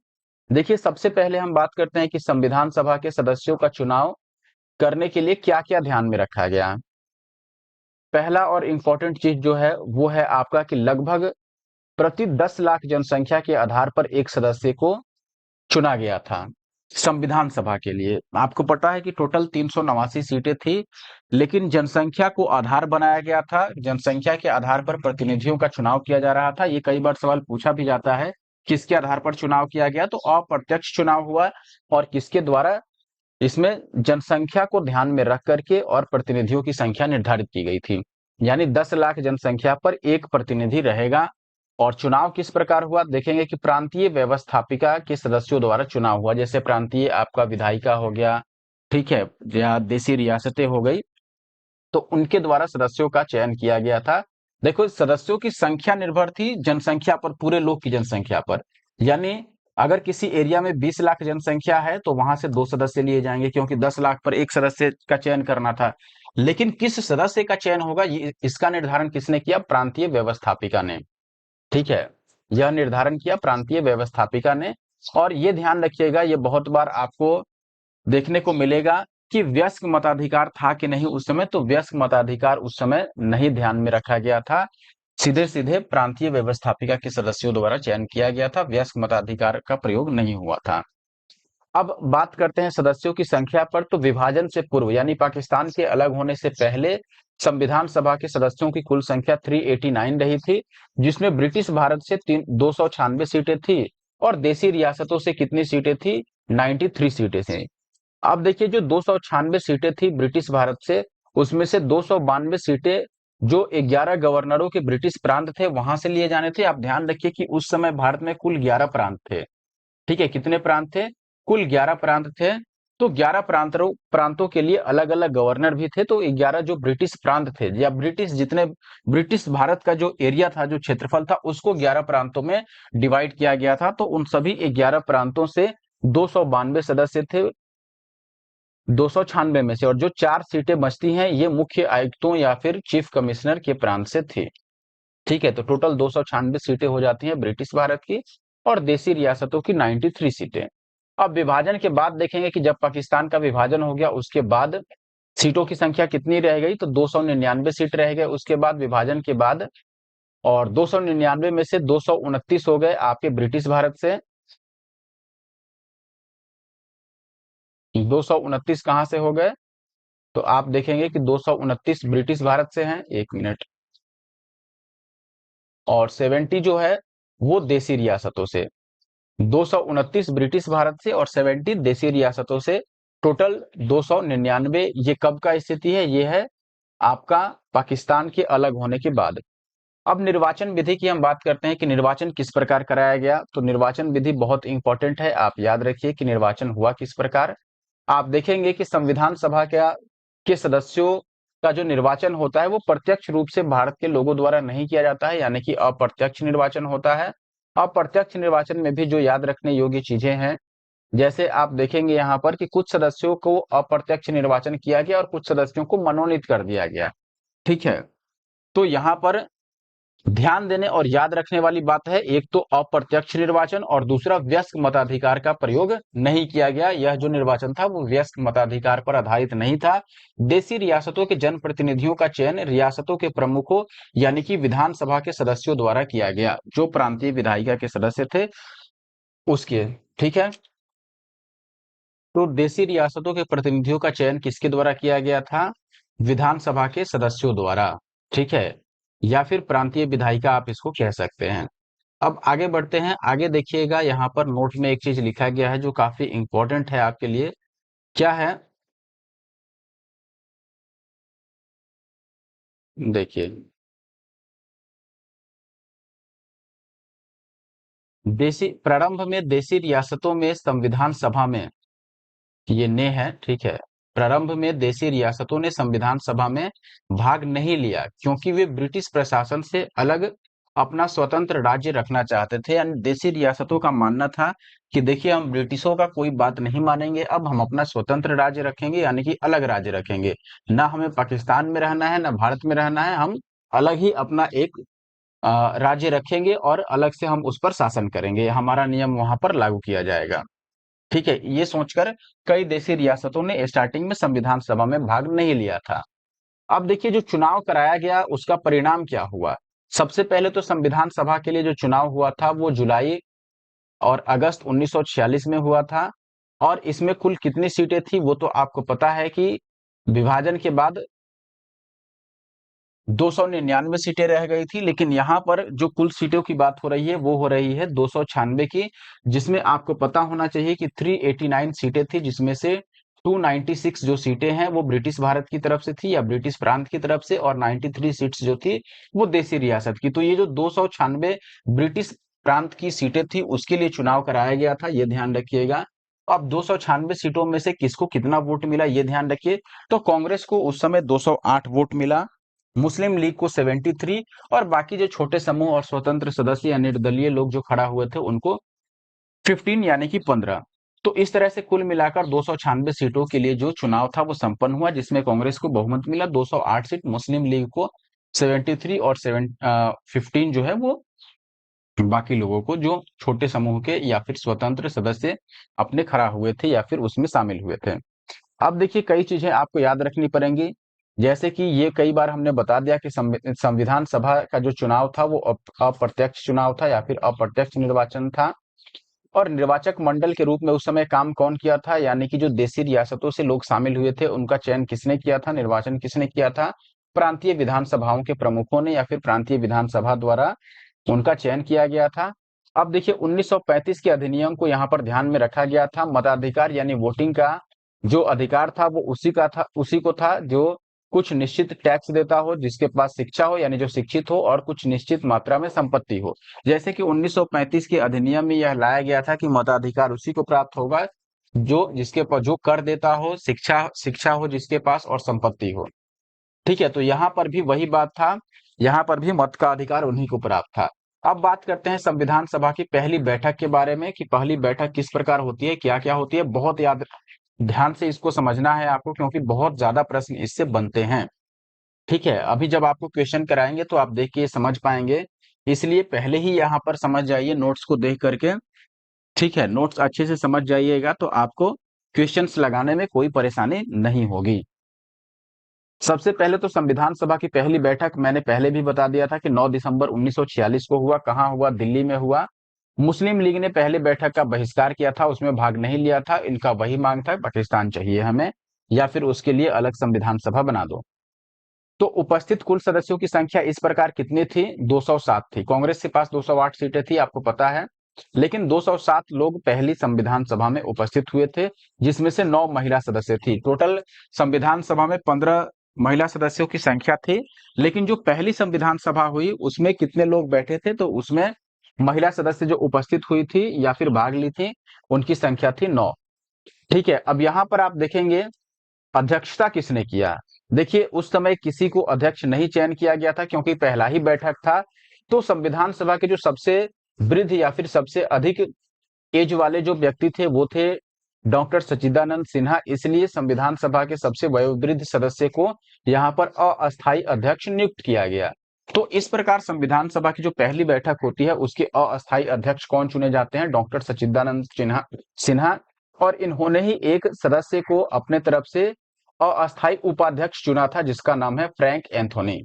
देखिए, सबसे पहले हम बात करते हैं कि संविधान सभा के सदस्यों का चुनाव करने के लिए क्या क्या ध्यान में रखा गया है। पहला और इंपॉर्टेंट चीज जो है वो है आपका कि लगभग प्रति 10 लाख जनसंख्या के आधार पर एक सदस्य को चुना गया था संविधान सभा के लिए। आपको पता है कि टोटल 389 सीटें थी, लेकिन जनसंख्या को आधार बनाया गया था। जनसंख्या के आधार पर प्रतिनिधियों का चुनाव किया जा रहा था। ये कई बार सवाल पूछा भी जाता है, किसके आधार पर चुनाव किया गया? तो अप्रत्यक्ष चुनाव हुआ। और किसके द्वारा? इसमें जनसंख्या को ध्यान में रख करके और प्रतिनिधियों की संख्या निर्धारित की गई थी, यानी 10 लाख जनसंख्या पर एक प्रतिनिधि रहेगा। और चुनाव किस प्रकार हुआ देखेंगे कि प्रांतीय व्यवस्थापिका के सदस्यों द्वारा चुनाव हुआ। जैसे प्रांतीय आपका विधायिका हो गया, ठीक है, या देशी रियासतें हो गई, तो उनके द्वारा सदस्यों का चयन किया गया था। देखो, सदस्यों की संख्या निर्भर थी जनसंख्या पर, पूरे लोग की जनसंख्या पर। यानी अगर किसी एरिया में 20 लाख जनसंख्या है तो वहां से 2 सदस्य लिए जाएंगे, क्योंकि 10 लाख पर एक सदस्य का चयन करना था। लेकिन किस सदस्य का चयन होगा, ये इसका निर्धारण किसने किया? प्रांतीय व्यवस्थापिका ने, ठीक है। यह निर्धारण किया प्रांतीय व्यवस्थापिका ने। और ये ध्यान रखिएगा, ये बहुत बार आपको देखने को मिलेगा कि वयस्क मताधिकार था कि नहीं उस समय। तो वयस्क मताधिकार उस समय नहीं ध्यान में रखा गया था, सीधे सीधे प्रांतीय व्यवस्थापिका के सदस्यों द्वारा चयन किया गया था, वयस्क मताधिकार का प्रयोग नहीं हुआ था। अब बात करते हैं सदस्यों की संख्या पर। तो विभाजन से पूर्व, यानी पाकिस्तान के अलग होने से पहले, संविधान सभा के सदस्यों की कुल संख्या 389 रही थी, जिसमें ब्रिटिश भारत से 296 सीटें थी और देशी रियासतों से कितनी सीटें थी? 93 सीटें थी। अब देखिए, जो 296 सीटें थी ब्रिटिश भारत से, उसमें से 292 सीटें जो 11 गवर्नरों के ब्रिटिश प्रांत थे वहां से लिए जाने थे। आप ध्यान रखिए कि उस समय भारत में कुल 11 प्रांत थे, ठीक है। कितने प्रांत थे? कुल 11 प्रांत थे। तो 11 प्रांतों के लिए अलग अलग गवर्नर भी थे। तो 11 जो ब्रिटिश प्रांत थे, या ब्रिटिश भारत का जो एरिया था, जो क्षेत्रफल था, उसको 11 प्रांतों में डिवाइड किया गया था। तो उन सभी 11 प्रांतों से 292 सदस्य थे 296 में से। और जो 4 सीटें बचती हैं ये मुख्य आयुक्तों या फिर चीफ कमिश्नर के प्रांत से थी, ठीक है। तो टोटल 296 सीटें हो जाती हैं ब्रिटिश भारत की और देशी रियासतों की 93 सीटें। अब विभाजन के बाद देखेंगे कि जब पाकिस्तान का विभाजन हो गया उसके बाद सीटों की संख्या कितनी रह गई? तो 299 सीट रह गए उसके बाद, विभाजन के बाद। और 299 में से 229 हो गए आपके ब्रिटिश भारत से। 229 कहां से हो गए? तो आप देखेंगे कि 229 ब्रिटिश भारत से हैं, 1 मिनट। और 70 जो है वो देशी रियासतों से। 229 ब्रिटिश भारत से और 70 देशी रियासतों से, टोटल 299। ये कब का स्थिति है? ये है आपका पाकिस्तान के अलग होने के बाद। अब निर्वाचन विधि की हम बात करते हैं कि निर्वाचन किस प्रकार कराया गया। तो निर्वाचन विधि बहुत इंपॉर्टेंट है, आप याद रखिए कि निर्वाचन हुआ किस प्रकार। आप देखेंगे कि संविधान सभा के सदस्यों का जो निर्वाचन होता है वो प्रत्यक्ष रूप से भारत के लोगों द्वारा नहीं किया जाता है, यानी कि अप्रत्यक्ष निर्वाचन होता है। अप्रत्यक्ष निर्वाचन में भी जो याद रखने योग्य चीजें हैं, जैसे आप देखेंगे यहाँ पर कि कुछ सदस्यों को अप्रत्यक्ष निर्वाचन किया गया और कुछ सदस्यों को मनोनीत कर दिया गया। ठीक है, तो यहाँ पर ध्यान देने और याद रखने वाली बात है, एक तो अप्रत्यक्ष निर्वाचन और दूसरा वयस्क मताधिकार का प्रयोग नहीं किया गया। यह जो निर्वाचन था वो वयस्क मताधिकार पर आधारित नहीं था। देशी रियासतों के जनप्रतिनिधियों का चयन रियासतों के प्रमुखों यानी कि विधानसभा के सदस्यों द्वारा किया गया, जो प्रांतीय विधायिका के सदस्य थे उसके। ठीक है, तो देशी रियासतों के प्रतिनिधियों का चयन किसके द्वारा किया गया था? विधानसभा के सदस्यों द्वारा। ठीक है, या फिर प्रांतीय विधायिका आप इसको कह सकते हैं। अब आगे बढ़ते हैं, आगे देखिएगा यहाँ पर नोट में एक चीज लिखा गया है जो काफी इंपॉर्टेंट है आपके लिए। क्या है? देखिए, देशी प्रारंभ में देशी रियासतों में संविधान सभा में, ये ने है, ठीक है। प्रारंभ में देशी रियासतों ने संविधान सभा में भाग नहीं लिया क्योंकि वे ब्रिटिश प्रशासन से अलग अपना स्वतंत्र राज्य रखना चाहते थे। यानी देशी रियासतों का मानना था कि देखिए हम ब्रिटिशों का कोई बात नहीं मानेंगे, अब हम अपना स्वतंत्र राज्य रखेंगे, यानी कि अलग राज्य रखेंगे। ना हमें पाकिस्तान में रहना है ना भारत में रहना है, हम अलग ही अपना एक राज्य रखेंगे और अलग से हम उस पर शासन करेंगे, हमारा नियम वहां पर लागू किया जाएगा। ठीक है, ये सोचकर कई देशी रियासतों ने स्टार्टिंग में संविधान सभा में भाग नहीं लिया था। अब देखिए जो चुनाव कराया गया उसका परिणाम क्या हुआ। सबसे पहले तो संविधान सभा के लिए जो चुनाव हुआ था वो जुलाई और अगस्त 1946 में हुआ था। और इसमें कुल कितनी सीटें थी वो तो आपको पता है कि विभाजन के बाद 299 सीटें रह गई थी, लेकिन यहाँ पर जो कुल सीटों की बात हो रही है वो हो रही है 296 की, जिसमें आपको पता होना चाहिए कि 389 सीटें थी, जिसमें से 296 जो सीटें हैं वो ब्रिटिश भारत की तरफ से थी या ब्रिटिश प्रांत की तरफ से, और 93 सीट्स जो थी वो देशी रियासत की। तो ये जो 296 ब्रिटिश प्रांत की सीटें थी उसके लिए चुनाव कराया गया था, ये ध्यान रखिएगा। अब 296 सीटों में से किसको कितना वोट मिला ये ध्यान रखिए। तो कांग्रेस को उस समय 208 वोट मिला, मुस्लिम लीग को 73, और बाकी जो छोटे समूह और स्वतंत्र सदस्य या निर्दलीय लोग जो खड़ा हुए थे उनको 15 यानी कि 15। तो इस तरह से कुल मिलाकर 296 सीटों के लिए जो चुनाव था वो संपन्न हुआ, जिसमें कांग्रेस को बहुमत मिला 208 सीट, मुस्लिम लीग को 73 और 15 जो है वो बाकी लोगों को जो छोटे समूह के या फिर स्वतंत्र सदस्य अपने खड़ा हुए थे या फिर उसमें शामिल हुए थे। अब देखिए कई चीजें आपको याद रखनी पड़ेंगी, जैसे कि ये कई बार हमने बता दिया कि संविधान सभा का जो चुनाव था वो अप्रत्यक्ष चुनाव था या फिर अप्रत्यक्ष निर्वाचन था। और निर्वाचक मंडल के रूप में उस समय काम कौन किया था, यानी कि जो देशी रियासतों से लोग शामिल हुए थे उनका चयन किसने किया था, निर्वाचन किसने किया था? प्रांतीय विधानसभाओं के प्रमुखों ने या फिर प्रांतीय विधानसभा द्वारा उनका चयन किया गया था। अब देखिए 1935 के अधिनियम को यहाँ पर ध्यान में रखा गया था। मताधिकार यानी वोटिंग का जो अधिकार था वो उसी को था जो कुछ निश्चित टैक्स देता हो, जिसके पास शिक्षा हो यानी जो शिक्षित हो, और कुछ निश्चित मात्रा में संपत्ति हो। जैसे कि 1935 के अधिनियम में यह लाया गया था कि मताधिकार उसी को प्राप्त होगा जो जिसके पास जो कर देता हो, शिक्षा हो जिसके पास, और संपत्ति हो। ठीक है, तो यहाँ पर भी वही बात था, यहाँ पर भी मत का अधिकार उन्हीं को प्राप्त था। अब बात करते हैं संविधान सभा की पहली बैठक के बारे में कि पहली बैठक किस प्रकार होती है, क्या क्या होती है। बहुत याद ध्यान से इसको समझना है आपको, क्योंकि बहुत ज्यादा प्रश्न इससे बनते हैं। ठीक है, अभी जब आपको क्वेश्चन कराएंगे तो आप देख के समझ पाएंगे, इसलिए पहले ही यहाँ पर समझ जाइए नोट्स को देख करके। ठीक है, नोट्स अच्छे से समझ जाइएगा तो आपको क्वेश्चंस लगाने में कोई परेशानी नहीं होगी। सबसे पहले तो संविधान सभा की पहली बैठक मैंने पहले भी बता दिया था कि 9 दिसंबर 1946 को हुआ। कहाँ हुआ? दिल्ली में हुआ। मुस्लिम लीग ने पहले बैठक का बहिष्कार किया था, उसमें भाग नहीं लिया था। इनका वही मांग था, पाकिस्तान चाहिए हमें या फिर उसके लिए अलग संविधान सभा बना दो। तो उपस्थित कुल सदस्यों की संख्या इस प्रकार कितनी थी? 207 थी। कांग्रेस के पास 208 सीटें थी, आपको पता है, लेकिन 207 लोग पहली संविधान सभा में उपस्थित हुए थे, जिसमें से 9 महिला सदस्य थी। टोटल संविधान सभा में 15 महिला सदस्यों की संख्या थी, लेकिन जो पहली संविधान सभा हुई उसमें कितने लोग बैठे थे, तो उसमें महिला सदस्य जो उपस्थित हुई थी या फिर भाग ली थी, उनकी संख्या थी 9। ठीक है, अब यहाँ पर आप देखेंगे अध्यक्षता किसने किया। देखिए उस समय किसी को अध्यक्ष नहीं चयन किया गया था क्योंकि पहला ही बैठक था। तो संविधान सभा के जो सबसे वृद्ध या फिर सबसे अधिक एज वाले जो व्यक्ति थे वो थे डॉक्टर सच्चिदानंद सिन्हा, इसलिए संविधान सभा के सबसे वयोवृद्ध सदस्य को यहाँ पर अस्थायी अध्यक्ष नियुक्त किया गया। तो इस प्रकार संविधान सभा की जो पहली बैठक होती है उसके अस्थायी अध्यक्ष कौन चुने जाते हैं, डॉक्टर सच्चिदानंद सिन्हा। और इन्होंने ही एक सदस्य को अपने तरफ से अस्थायी उपाध्यक्ष चुना था जिसका नाम है फ्रैंक एंथोनी।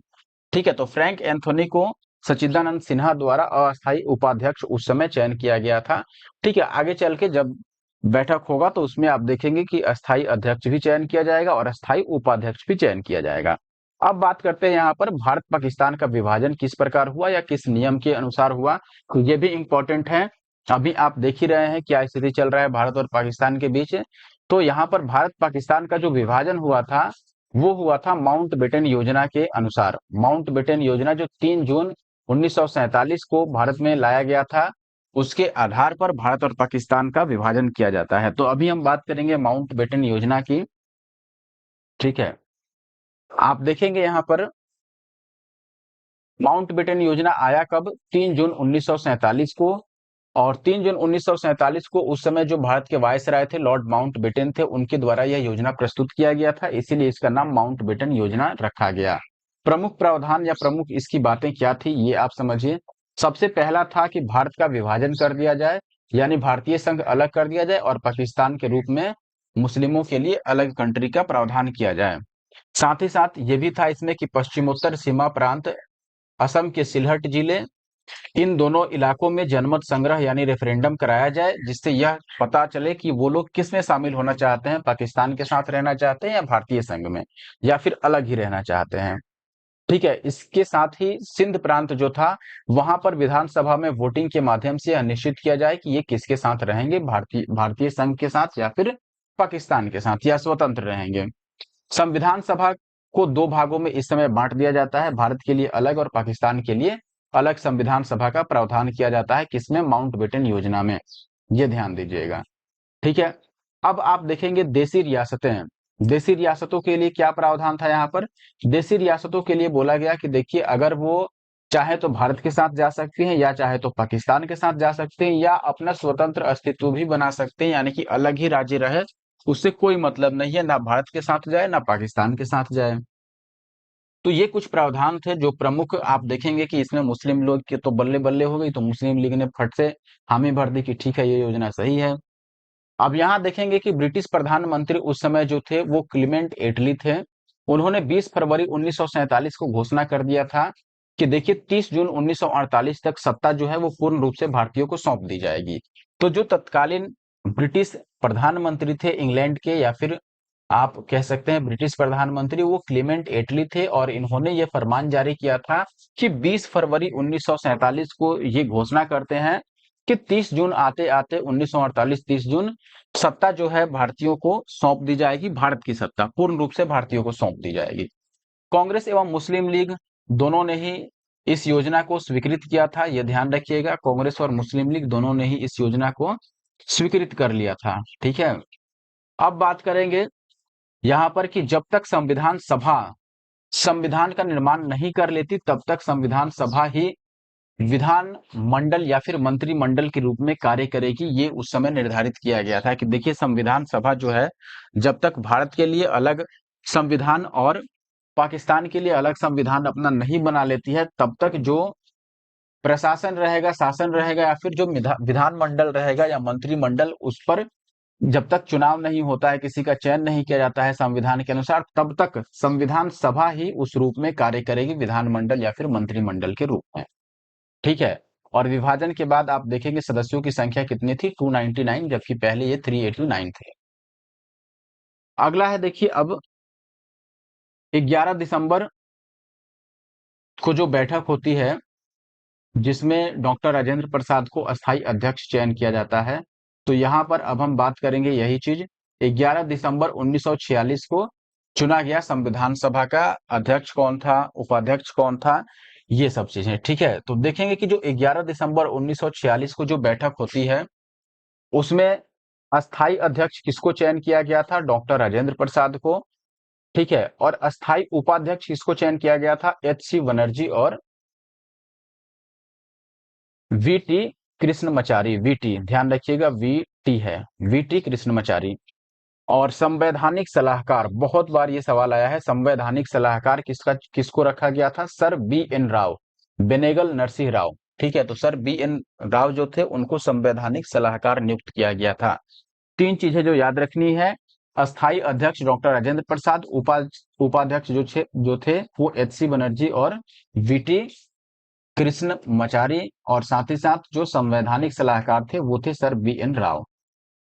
ठीक है, तो फ्रैंक एंथोनी को सच्चिदानंद सिन्हा द्वारा अस्थायी उपाध्यक्ष उस समय चयन किया गया था। ठीक है, आगे चल के जब बैठक होगा तो उसमें आप देखेंगे कि अस्थायी अध्यक्ष भी चयन किया जाएगा और अस्थायी उपाध्यक्ष भी चयन किया जाएगा। अब बात करते हैं यहाँ पर भारत पाकिस्तान का विभाजन किस प्रकार हुआ या किस नियम के अनुसार हुआ, तो ये भी इंपॉर्टेंट है। अभी आप देख ही रहे हैं क्या स्थिति चल रहा है भारत और पाकिस्तान के बीच। तो यहाँ पर भारत पाकिस्तान का जो विभाजन हुआ था वो हुआ था माउंटबेटन योजना के अनुसार। माउंटबेटन योजना जो 3 जून 1947 को भारत में लाया गया था, उसके आधार पर भारत और पाकिस्तान का विभाजन किया जाता है। तो अभी हम बात करेंगे माउंटबेटन योजना की। ठीक है, आप देखेंगे यहाँ पर माउंटबेटन योजना आया कब, 3 जून 1947 को। और 3 जून 1947 को उस समय जो भारत के वायसराय थे लॉर्ड माउंटबेटन थे, उनके द्वारा यह योजना प्रस्तुत किया गया था, इसीलिए इसका नाम माउंटबेटन योजना रखा गया। प्रमुख प्रावधान या प्रमुख इसकी बातें क्या थी ये आप समझिए। सबसे पहला था कि भारत का विभाजन कर दिया जाए, यानी भारतीय संघ अलग कर दिया जाए और पाकिस्तान के रूप में मुस्लिमों के लिए अलग कंट्री का प्रावधान किया जाए। साथ ही साथ ये भी था इसमें कि पश्चिमोत्तर सीमा प्रांत असम के सिलहट जिले, इन दोनों इलाकों में जनमत संग्रह यानी रेफरेंडम कराया जाए, जिससे यह पता चले कि वो लोग किस में शामिल होना चाहते हैं, पाकिस्तान के साथ रहना चाहते हैं या भारतीय संघ में, या फिर अलग ही रहना चाहते हैं। ठीक है, इसके साथ ही सिंध प्रांत जो था वहां पर विधानसभा में वोटिंग के माध्यम से यह निश्चित किया जाए कि ये किसके साथ रहेंगे, भारतीय संघ के साथ या फिर पाकिस्तान के साथ, या स्वतंत्र रहेंगे। संविधान सभा को 2 भागों में इस समय बांट दिया जाता है, भारत के लिए अलग और पाकिस्तान के लिए अलग संविधान सभा का प्रावधान किया जाता है, किसमें, माउंटबेटन योजना में। ये ध्यान दीजिएगा। ठीक है, अब आप देखेंगे देशी रियासतें। देशी रियासतों के लिए क्या प्रावधान था यहाँ पर। देशी रियासतों के लिए बोला गया कि देखिए अगर वो चाहे तो भारत के साथ जा सकती हैं या चाहे तो पाकिस्तान के साथ जा सकते हैं या अपना स्वतंत्र अस्तित्व भी बना सकते हैं, यानी कि अलग ही राज्य रहे, उससे कोई मतलब नहीं है, ना भारत के साथ जाए ना पाकिस्तान के साथ जाए। तो ये कुछ प्रावधान थे जो प्रमुख, आप देखेंगे कि इसमें मुस्लिम लोग के तो बल्ले बल्ले हो गई, तो मुस्लिम लीग ने फट से हामी भर दी कि ठीक है ये योजना सही है। अब यहाँ देखेंगे कि ब्रिटिश प्रधानमंत्री उस समय जो थे वो क्लीमेंट एटली थे। उन्होंने 20 फरवरी 1947 को घोषणा कर दिया था कि देखिए 30 जून 1948 तक सत्ता जो है वो पूर्ण रूप से भारतीयों को सौंप दी जाएगी। तो जो तत्कालीन ब्रिटिश प्रधानमंत्री थे इंग्लैंड के, या फिर आप कह सकते हैं ब्रिटिश प्रधानमंत्री, वो क्लीमेंट एटली थे और इन्होंने ये फरमान जारी किया था कि 20 फरवरी 1947 को ये घोषणा करते हैं कि 30 जून आते आते 1948 30 जून सत्ता जो है भारतीयों को सौंप दी जाएगी, भारत की सत्ता पूर्ण रूप से भारतीयों को सौंप दी जाएगी। कांग्रेस एवं मुस्लिम लीग दोनों ने ही इस योजना को स्वीकृत किया था, यह ध्यान रखिएगा, कांग्रेस और मुस्लिम लीग दोनों ने ही इस योजना को स्वीकृत कर लिया था। ठीक है, अब बात करेंगे यहाँ पर कि जब तक संविधान सभा संविधान का निर्माण नहीं कर लेती तब तक संविधान सभा ही विधान मंडल या फिर मंत्रिमंडल के रूप में कार्य करेगी, ये उस समय निर्धारित किया गया था कि देखिए संविधान सभा जो है जब तक भारत के लिए अलग संविधान और पाकिस्तान के लिए अलग संविधान अपना नहीं बना लेती है, तब तक जो प्रशासन रहेगा, शासन रहेगा, या फिर जो विधानमंडल रहेगा या मंत्रिमंडल, उस पर जब तक चुनाव नहीं होता है, किसी का चयन नहीं किया जाता है संविधान के अनुसार, तब तक संविधान सभा ही उस रूप में कार्य करेगी, विधानमंडल या फिर मंत्रिमंडल के रूप में। ठीक है, और विभाजन के बाद आप देखेंगे सदस्यों की संख्या कितनी थी, 299, जबकि पहले ये 389 थे। अगला है देखिए अब 11 दिसंबर को जो बैठक होती है जिसमें डॉक्टर राजेंद्र प्रसाद को अस्थायी अध्यक्ष चयन किया जाता है, तो यहाँ पर अब हम बात करेंगे यही चीज। 11 दिसंबर 1946 को चुना गया, संविधान सभा का अध्यक्ष कौन था, उपाध्यक्ष कौन था, ये सब चीजें। ठीक है, तो देखेंगे कि जो 11 दिसंबर 1946 को जो बैठक होती है उसमें अस्थाई अध्यक्ष किसको चयन किया गया था, डॉक्टर राजेंद्र प्रसाद को। ठीक है, और अस्थाई उपाध्यक्ष किसको चयन किया गया था, एच.सी. बनर्जी और वी.टी. कृष्णमाचारी। वीटी, ध्यान रखिएगा, वीटी है, वी.टी. कृष्णमाचारी। और संवैधानिक सलाहकार, बहुत बार ये सवाल आया है, संवैधानिक सलाहकार किसको रखा गया था, सर बी.एन. राव, बेनेगल नरसिंह राव। ठीक है, तो सर बी.एन. राव जो थे उनको संवैधानिक सलाहकार नियुक्त किया गया था। तीन चीजें जो याद रखनी है, अस्थाई अध्यक्ष डॉक्टर राजेंद्र प्रसाद, उपाध्यक्ष जो थे वो एच.सी. बनर्जी और वी.टी. कृष्ण मचारी, और साथ ही साथ जो संवैधानिक सलाहकार थे वो थे सर बी.एन. राव।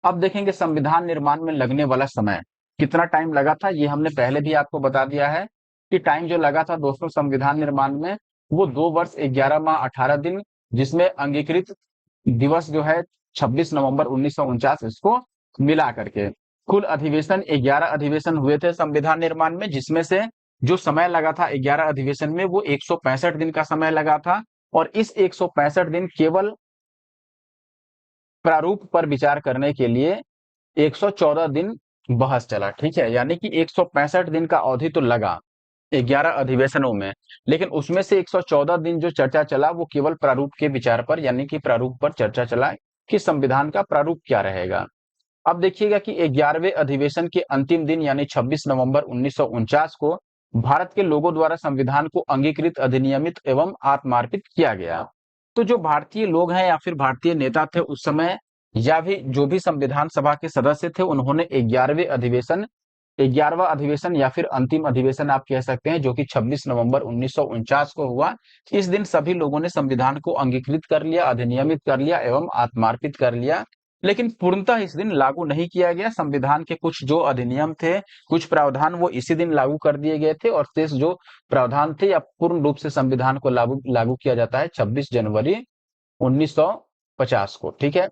अब देखेंगे संविधान निर्माण में लगने वाला समय, कितना टाइम लगा था, ये हमने पहले भी आपको बता दिया है कि टाइम जो लगा था दोस्तों संविधान निर्माण में वो 2 वर्ष 11 माह 18 दिन, जिसमें अंगीकृत दिवस जो है 26 नवंबर 1949, इसको मिला करके कुल अधिवेशन 11 अधिवेशन हुए थे संविधान निर्माण में, जिसमें से जो समय लगा था 11 अधिवेशन में वो 165 दिन का समय लगा था। और इस 165 दिन केवल प्रारूप पर विचार करने के लिए 114 दिन बहस चला। ठीक है, यानी कि 165 दिन का अवधि तो लगा 11 अधिवेशनों में, लेकिन उसमें से 114 दिन जो चर्चा चला वो केवल प्रारूप के विचार पर, यानी कि प्रारूप पर चर्चा चला कि संविधान का प्रारूप क्या रहेगा। अब देखिएगा कि 11वें अधिवेशन के अंतिम दिन यानी 26 नवंबर 1949 को भारत के लोगों द्वारा संविधान को अंगीकृत, अधिनियमित एवं आत्मार्पित किया गया। तो जो भारतीय लोग हैं या फिर भारतीय नेता थे उस समय, या भी जो भी संविधान सभा के सदस्य थे, उन्होंने 11वां अधिवेशन या फिर अंतिम अधिवेशन आप कह सकते हैं, जो कि 26 नवंबर 1949 को हुआ। इस दिन सभी लोगों ने संविधान को अंगीकृत कर लिया, अधिनियमित कर लिया एवं आत्मार्पित कर लिया। लेकिन पूर्णतः इस दिन लागू नहीं किया गया। संविधान के कुछ जो अधिनियम थे, कुछ प्रावधान वो इसी दिन लागू कर दिए गए थे, और शेष जो प्रावधान थे या पूर्ण रूप से संविधान को लागू लागू किया जाता है 26 जनवरी 1950 को। ठीक है,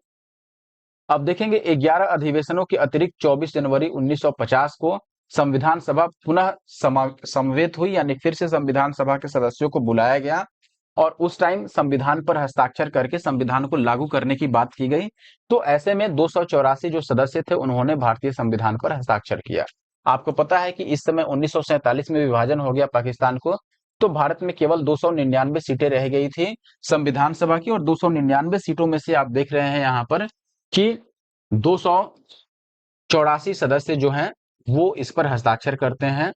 अब देखेंगे 11 अधिवेशनों के अतिरिक्त 24 जनवरी 1950 को संविधान सभा पुनः समवेत हुई, यानी फिर से संविधान सभा के सदस्यों को बुलाया गया और उस टाइम संविधान पर हस्ताक्षर करके संविधान को लागू करने की बात की गई। तो ऐसे में 284 जो सदस्य थे उन्होंने भारतीय संविधान पर हस्ताक्षर किया। आपको पता है कि इस समय 1947 में विभाजन हो गया पाकिस्तान को, तो भारत में केवल 299 सीटें रह गई थी संविधान सभा की, और 299 सीटों में से आप देख रहे हैं यहाँ पर कि 284 सदस्य जो हैं वो इस पर हस्ताक्षर करते हैं।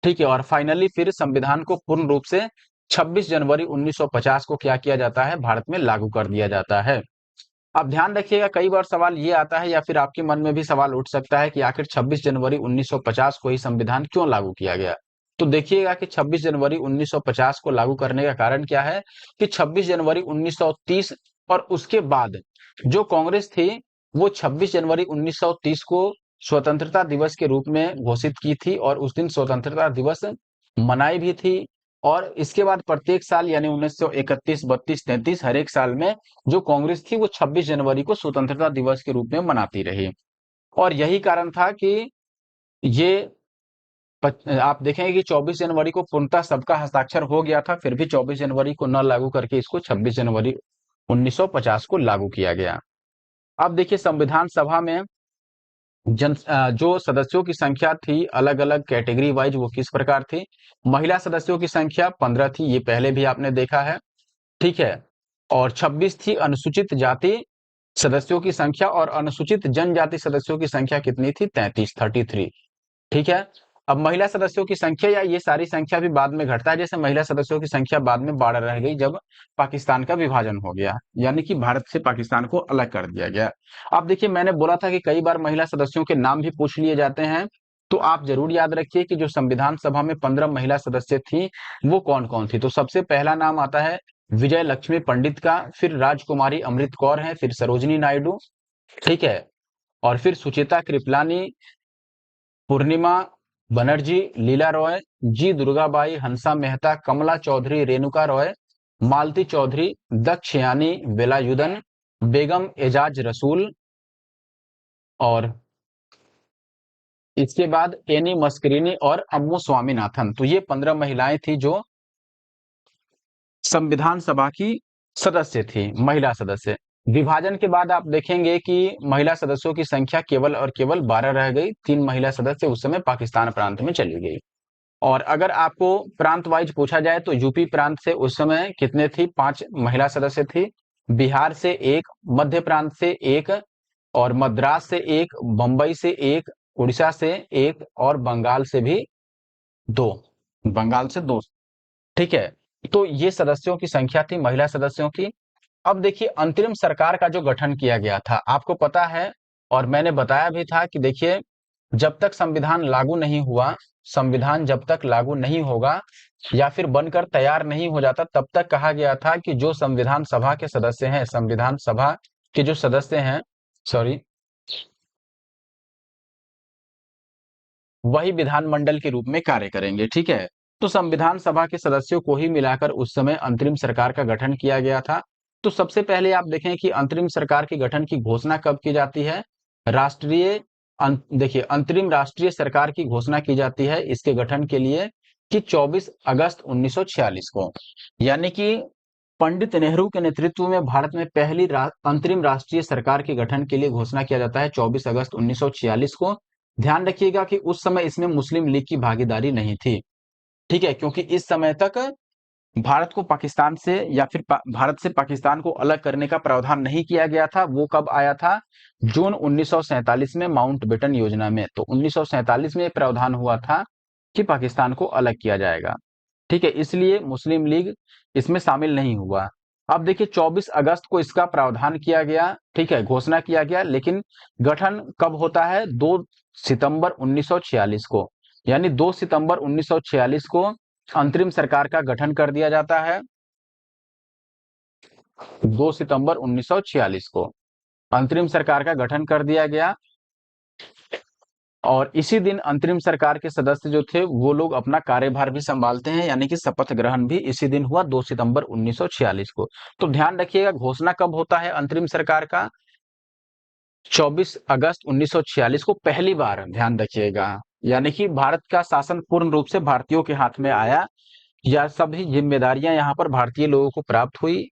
ठीक है, और फाइनली फिर संविधान को पूर्ण रूप से 26 जनवरी 1950 को क्या किया जाता है, भारत में लागू कर दिया जाता है। अब ध्यान रखिएगा, कई बार सवाल ये आता है या फिर आपके मन में भी सवाल उठ सकता है कि आखिर 26 जनवरी 1950 को ही संविधान क्यों लागू किया गया। तो देखिएगा कि 26 जनवरी 1950 को लागू करने का कारण क्या है कि 26 जनवरी 1930 और उसके बाद जो कांग्रेस थी वो 26 जनवरी 1930 को स्वतंत्रता दिवस के रूप में घोषित की थी, और उस दिन स्वतंत्रता दिवस मनाई भी थी। और इसके बाद प्रत्येक साल यानी 1931, 32, 33 हर एक साल में जो कांग्रेस थी वो 26 जनवरी को स्वतंत्रता दिवस के रूप में मनाती रही। और यही कारण था कि ये आप देखेंगे कि 24 जनवरी को पूर्णतः सबका हस्ताक्षर हो गया था, फिर भी 24 जनवरी को न लागू करके इसको 26 जनवरी 1950 को लागू किया गया। अब देखिए संविधान सभा में जो सदस्यों की संख्या थी अलग अलग कैटेगरी वाइज वो किस प्रकार थी। महिला सदस्यों की संख्या 15 थी, ये पहले भी आपने देखा है। ठीक है, और 26 थी अनुसूचित जाति सदस्यों की संख्या, और अनुसूचित जनजाति सदस्यों की संख्या कितनी थी, 33। ठीक है, अब महिला सदस्यों की संख्या या ये सारी संख्या भी बाद में घटता है, जैसे महिला सदस्यों की संख्या बाद में 12 रह गई जब पाकिस्तान का विभाजन हो गया, यानी कि भारत से पाकिस्तान को अलग कर दिया गया। अब देखिए मैंने बोला था कि कई बार महिला सदस्यों के नाम भी पूछ लिए जाते हैं, तो आप जरूर याद रखिए कि जो संविधान सभा में 15 महिला सदस्य थी वो कौन कौन थी। तो सबसे पहला नाम आता है विजय लक्ष्मी पंडित का, फिर राजकुमारी अमृत कौर है, फिर सरोजनी नायडू। ठीक है, और फिर सुचेता कृपलानी, पूर्णिमा बनर्जी, लीला रॉय, जी दुर्गाबाई, हंसा मेहता, कमला चौधरी, रेणुका रॉय, मालती चौधरी, दक्षयानी वेलायुधन, बेगम एजाज रसूल, और इसके बाद एनी मस्करिनी और अम्मू स्वामीनाथन। तो ये 15 महिलाएं थी जो संविधान सभा की सदस्य थी, महिला सदस्य। विभाजन के बाद आप देखेंगे कि महिला सदस्यों की संख्या केवल और केवल 12 रह गई। 3 महिला सदस्य उस समय पाकिस्तान प्रांत में चली गई। और अगर आपको प्रांत वाइज पूछा जाए तो यूपी प्रांत से उस समय कितने थी? 5 महिला सदस्य थी। बिहार से 1, मध्य प्रांत से 1, और मद्रास से 1, बंबई से 1, उड़ीसा से 1 और बंगाल से भी 2। बंगाल से 2। ठीक है। तो ये सदस्यों की संख्या थी, महिला सदस्यों की। अब देखिए अंतरिम सरकार का जो गठन किया गया था, आपको पता है और मैंने बताया भी था कि देखिए जब तक संविधान लागू नहीं हुआ, संविधान जब तक लागू नहीं होगा या फिर बनकर तैयार नहीं हो जाता, तब तक कहा गया था कि जो संविधान सभा के सदस्य हैं, संविधान सभा के जो सदस्य हैं, सॉरी, वही विधानमंडल के रूप में कार्य करेंगे। ठीक है। तो संविधान सभा के सदस्यों को ही मिलाकर उस समय अंतरिम सरकार का गठन किया गया था। तो सबसे पहले आप देखें कि अंतरिम सरकार के गठन की घोषणा कब की जाती है? राष्ट्रीय देखिए अंतरिम राष्ट्रीय सरकार की घोषणा की जाती है इसके गठन के लिए कि 24 अगस्त 1946 को, यानी कि पंडित नेहरू के नेतृत्व में भारत में पहली अंतरिम राष्ट्रीय सरकार के गठन के लिए घोषणा किया जाता है 24 अगस्त 1946 को। ध्यान रखिएगा कि उस समय इसमें मुस्लिम लीग की भागीदारी नहीं थी। ठीक है, क्योंकि इस समय तक भारत को पाकिस्तान से या फिर भारत से पाकिस्तान को अलग करने का प्रावधान नहीं किया गया था। वो कब आया था? जून 1947 में माउंटबेटन योजना में। तो 1947 में प्रावधान हुआ था कि पाकिस्तान को अलग किया जाएगा। ठीक है, इसलिए मुस्लिम लीग इसमें शामिल नहीं हुआ। अब देखिए 24 अगस्त को इसका प्रावधान किया गया, ठीक है, घोषणा किया गया, लेकिन गठन कब होता है? 2 सितंबर 1946 को, यानी 2 सितंबर 1946 को अंतरिम सरकार का गठन कर दिया जाता है। 2 सितंबर 1946 को अंतरिम सरकार का गठन कर दिया गया और इसी दिन अंतरिम सरकार के सदस्य जो थे वो लोग अपना कार्यभार भी संभालते हैं, यानी कि शपथ ग्रहण भी इसी दिन हुआ 2 सितंबर 1946 को। तो ध्यान रखिएगा घोषणा कब होता है अंतरिम सरकार का? 24 अगस्त 1946 को पहली बार, ध्यान रखिएगा, यानी कि भारत का शासन पूर्ण रूप से भारतीयों के हाथ में आया। यह सभी जिम्मेदारियां यहाँ पर भारतीय लोगों को प्राप्त हुई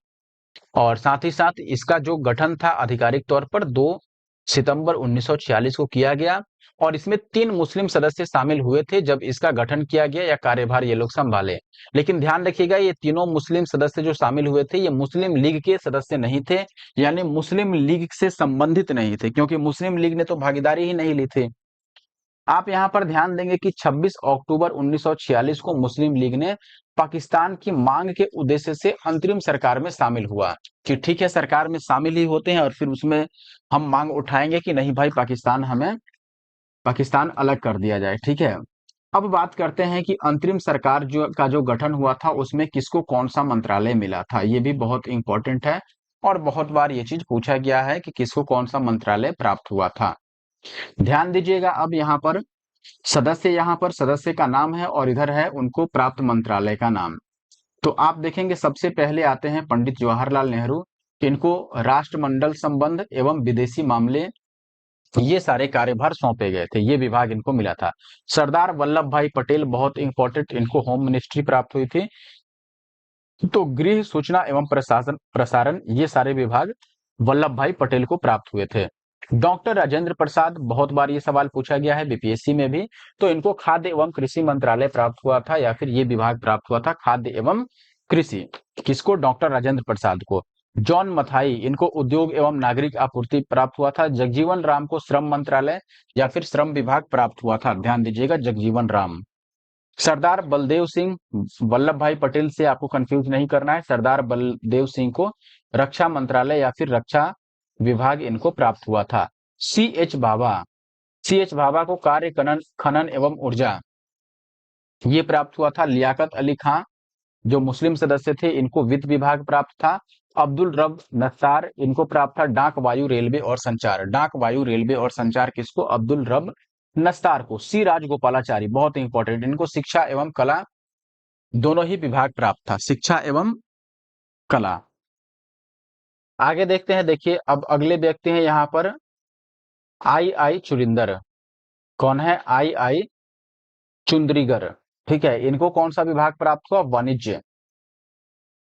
और साथ ही साथ इसका जो गठन था आधिकारिक तौर पर 2 सितंबर 1946 को किया गया और इसमें 3 मुस्लिम सदस्य शामिल हुए थे जब इसका गठन किया गया या कार्यभार ये लोग संभाले। लेकिन ध्यान रखिएगा ये तीनों मुस्लिम सदस्य जो शामिल हुए थे ये मुस्लिम लीग के सदस्य नहीं थे, यानी मुस्लिम लीग से संबंधित नहीं थे, क्योंकि मुस्लिम लीग ने तो भागीदारी ही नहीं ली थी। आप यहाँ पर ध्यान देंगे कि 26 अक्टूबर 1946 को मुस्लिम लीग ने पाकिस्तान की मांग के उद्देश्य से अंतरिम सरकार में शामिल हुआ कि ठीक है सरकार में शामिल ही होते हैं और फिर उसमें हम मांग उठाएंगे कि नहीं भाई पाकिस्तान अलग कर दिया जाए। ठीक है। अब बात करते हैं कि अंतरिम सरकार जो गठन हुआ था उसमें किसको कौन सा मंत्रालय मिला था। ये भी बहुत इंपॉर्टेंट है और बहुत बार ये चीज पूछा गया है कि किसको कौन सा मंत्रालय प्राप्त हुआ था। ध्यान दीजिएगा, अब यहाँ पर सदस्य का नाम है और इधर है उनको प्राप्त मंत्रालय का नाम। तो आप देखेंगे सबसे पहले आते हैं पंडित जवाहरलाल नेहरू। इनको राष्ट्रमंडल संबंध एवं विदेशी मामले ये सारे कार्यभार सौंपे गए थे, ये विभाग इनको मिला था। सरदार वल्लभ भाई पटेल बहुत इंपॉर्टेंट, इनको होम मिनिस्ट्री प्राप्त हुई थी। तो गृह, सूचना एवं प्रशासन प्रसारण ये सारे विभाग वल्लभ भाई पटेल को प्राप्त हुए थे। डॉक्टर राजेंद्र प्रसाद, बहुत बार ये सवाल पूछा गया है बीपीएससी में भी, तो इनको खाद्य एवं कृषि मंत्रालय प्राप्त हुआ था या फिर ये विभाग प्राप्त हुआ था खाद्य एवं कृषि। किसको? डॉक्टर राजेंद्र प्रसाद को। जॉन मथाई, इनको उद्योग एवं नागरिक आपूर्ति प्राप्त हुआ था। जगजीवन राम को श्रम मंत्रालय या फिर श्रम विभाग प्राप्त हुआ था, ध्यान दीजिएगा जगजीवन राम। सरदार बलदेव सिंह, वल्लभ भाई पटेल से आपको कंफ्यूज नहीं करना है, सरदार बलदेव सिंह को रक्षा मंत्रालय या फिर रक्षा विभाग इनको प्राप्त हुआ था। सी एच भाभा को कार्य खनन खनन एवं ऊर्जा ये प्राप्त हुआ था। लियाकत अली खां जो मुस्लिम सदस्य थे इनको वित्त विभाग प्राप्त था। अब्दुल रब नस्तार इनको प्राप्त था डाक, वायु, रेलवे और संचार। डाक, वायु, रेलवे और संचार किसको? अब्दुल रब नस्तार को। सी राजगोपालाचारी बहुत इंपॉर्टेंट, इनको शिक्षा एवं कला दोनों ही विभाग प्राप्त था, शिक्षा एवं कला। आगे देखते हैं, देखिए अब अगले व्यक्ति हैं यहाँ पर आई चुरिंदर। कौन है? आई चुंद्रीगर। ठीक है, इनको कौन सा विभाग प्राप्त हुआ? वाणिज्य।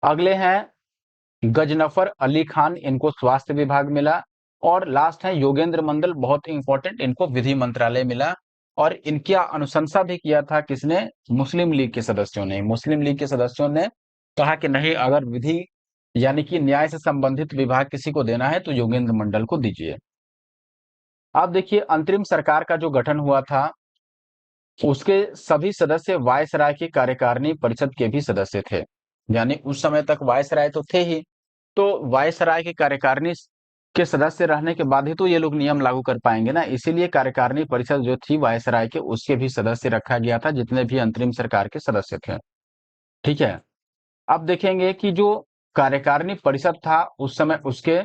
अगले हैं गजनफर अली खान, इनको स्वास्थ्य विभाग मिला। और लास्ट है योगेंद्र मंडल, बहुत ही इंपॉर्टेंट, इनको विधि मंत्रालय मिला। और इनकी अनुशंसा भी किया था किसने? मुस्लिम लीग के सदस्यों ने। मुस्लिम लीग के सदस्यों ने कहा कि नहीं, अगर विधि यानी कि न्याय से संबंधित विभाग किसी को देना है तो योगेंद्र मंडल को दीजिए। अब देखिए, अंतरिम सरकार का जो गठन हुआ था उसके सभी सदस्य वायसराय की कार्यकारिणी परिषद के भी सदस्य थे। यानी उस समय तक वायसराय तो थे ही, तो वायसराय की कार्यकारिणी के सदस्य रहने के बाद ही तो ये लोग नियम लागू कर पाएंगे ना। इसीलिए कार्यकारिणी परिषद जो थी वायसराय के, उसके भी सदस्य रखा गया था, जितने भी अंतरिम सरकार के सदस्य थे। ठीक है, अब देखेंगे कि जो कार्यकारिणी परिषद था उस समय, उसके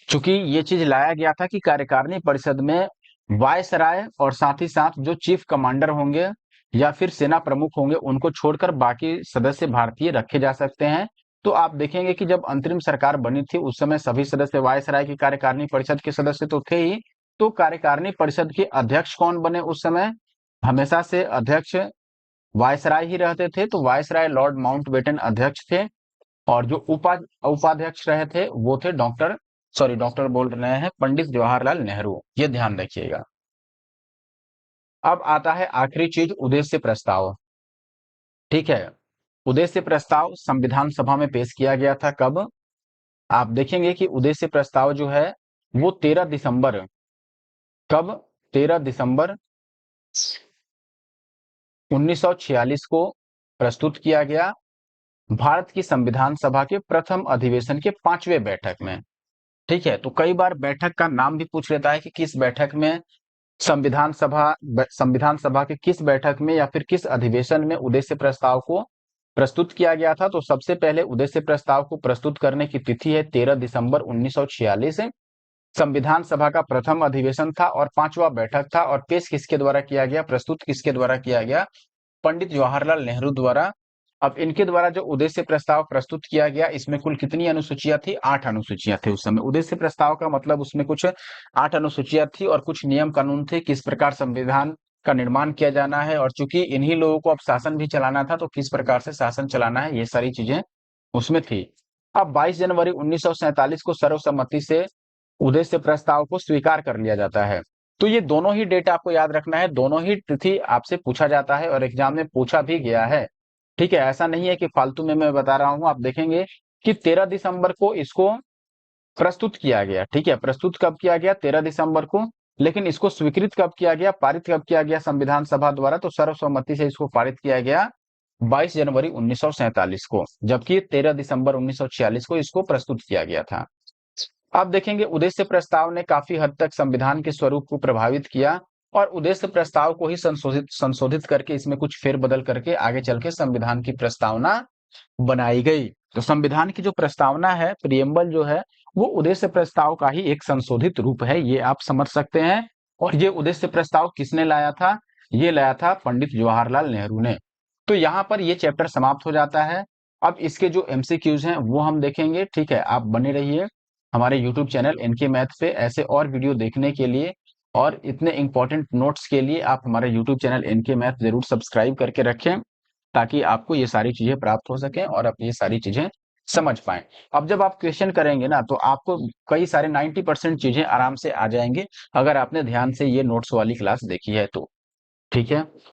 चूंकि ये चीज लाया गया था कि कार्यकारिणी परिषद में वायसराय और साथ ही साथ जो चीफ कमांडर होंगे या फिर सेना प्रमुख होंगे, उनको छोड़कर बाकी सदस्य भारतीय रखे जा सकते हैं। तो आप देखेंगे कि जब अंतरिम सरकार बनी थी उस समय सभी सदस्य वायसराय की कार्यकारिणी परिषद के सदस्य तो थे ही। तो कार्यकारिणी परिषद के अध्यक्ष कौन बने उस समय? हमेशा से अध्यक्ष वायसराय ही रहते थे, तो वायसराय लॉर्ड माउंटबेटन अध्यक्ष थे। और जो उपाध्यक्ष रहे थे वो थे डॉक्टर बोल रहे हैं, पंडित जवाहरलाल नेहरू, ये ध्यान रखिएगा। अब आता है आखिरी चीज, उद्देश्य प्रस्ताव। ठीक है, उद्देश्य प्रस्ताव संविधान सभा में पेश किया गया था। कब? आप देखेंगे कि उद्देश्य प्रस्ताव जो है वो 13 दिसंबर, कब? 13 दिसंबर 1946 को प्रस्तुत किया गया, भारत की संविधान सभा के प्रथम अधिवेशन के 5वें बैठक में। ठीक है, तो कई बार बैठक का नाम भी पूछ लेता है कि किस बैठक में संविधान सभा के किस बैठक में या फिर किस अधिवेशन में उद्देश्य प्रस्ताव को प्रस्तुत किया गया था। तो सबसे पहले उद्देश्य प्रस्ताव को प्रस्तुत करने की तिथि है 13 दिसंबर 1946। संविधान सभा का प्रथम अधिवेशन था और 5वां बैठक था। और पेश किसके द्वारा किया गया, प्रस्तुत किसके द्वारा किया गया? पंडित जवाहरलाल नेहरू द्वारा। अब इनके द्वारा जो उद्देश्य प्रस्ताव प्रस्तुत किया गया, इसमें कुल कितनी अनुसूचियां थी? 8 अनुसूचियां थी उस समय। उद्देश्य प्रस्ताव का मतलब उसमें कुछ 8 अनुसूचियां थी और कुछ नियम कानून थे, किस प्रकार संविधान का निर्माण किया जाना है। और चूंकि इन्हीं लोगों को अब शासन भी चलाना था, तो किस प्रकार से शासन चलाना है, ये सारी चीजें उसमें थी। अब 22 जनवरी 1947 को सर्वसम्मति से उद्देश्य प्रस्ताव को स्वीकार कर लिया जाता है। तो ये दोनों ही डेट आपको याद रखना है, दोनों ही तिथि आपसे पूछा जाता है और एग्जाम में पूछा भी गया है। ठीक है, ऐसा नहीं है कि फालतू में मैं बता रहा हूं। आप देखेंगे कि 13 दिसंबर को इसको प्रस्तुत किया गया। ठीक है, प्रस्तुत कब किया गया? 13 दिसंबर को। लेकिन इसको स्वीकृत कब किया गया, पारित कब किया गया संविधान सभा द्वारा? तो सर्वसम्मति से इसको पारित किया गया 22 जनवरी 1947 को, जबकि 13 दिसंबर 1946 को इसको प्रस्तुत किया गया था। आप देखेंगे उद्देश्य प्रस्ताव ने काफी हद तक संविधान के स्वरूप को प्रभावित किया और उद्देश्य प्रस्ताव को ही संशोधित करके इसमें कुछ फेरबदल करके आगे चल के संविधान की प्रस्तावना बनाई गई। तो संविधान की जो प्रस्तावना है, प्रियम्बल जो है, वो उद्देश्य प्रस्ताव का ही एक संशोधित रूप है, ये आप समझ सकते हैं। और ये उद्देश्य प्रस्ताव किसने लाया था? ये लाया था पंडित जवाहरलाल नेहरू ने। तो यहाँ पर ये चैप्टर समाप्त हो जाता है। अब इसके जो एमसीक्यूज हैं वो हम देखेंगे। ठीक है, आप बने रहिए हमारे यूट्यूब चैनल एनके मैथ पे। ऐसे और वीडियो देखने के लिए और इतने इंपॉर्टेंट नोट्स के लिए आप हमारे यूट्यूब चैनल एनके मैथ जरूर सब्सक्राइब करके रखें, ताकि आपको ये सारी चीजें प्राप्त हो सके और आप ये सारी चीजें समझ पाएं। अब जब आप क्वेश्चन करेंगे ना, तो आपको कई सारे 90% चीजें आराम से आ जाएंगे, अगर आपने ध्यान से ये नोट्स वाली क्लास देखी है तो। ठीक है।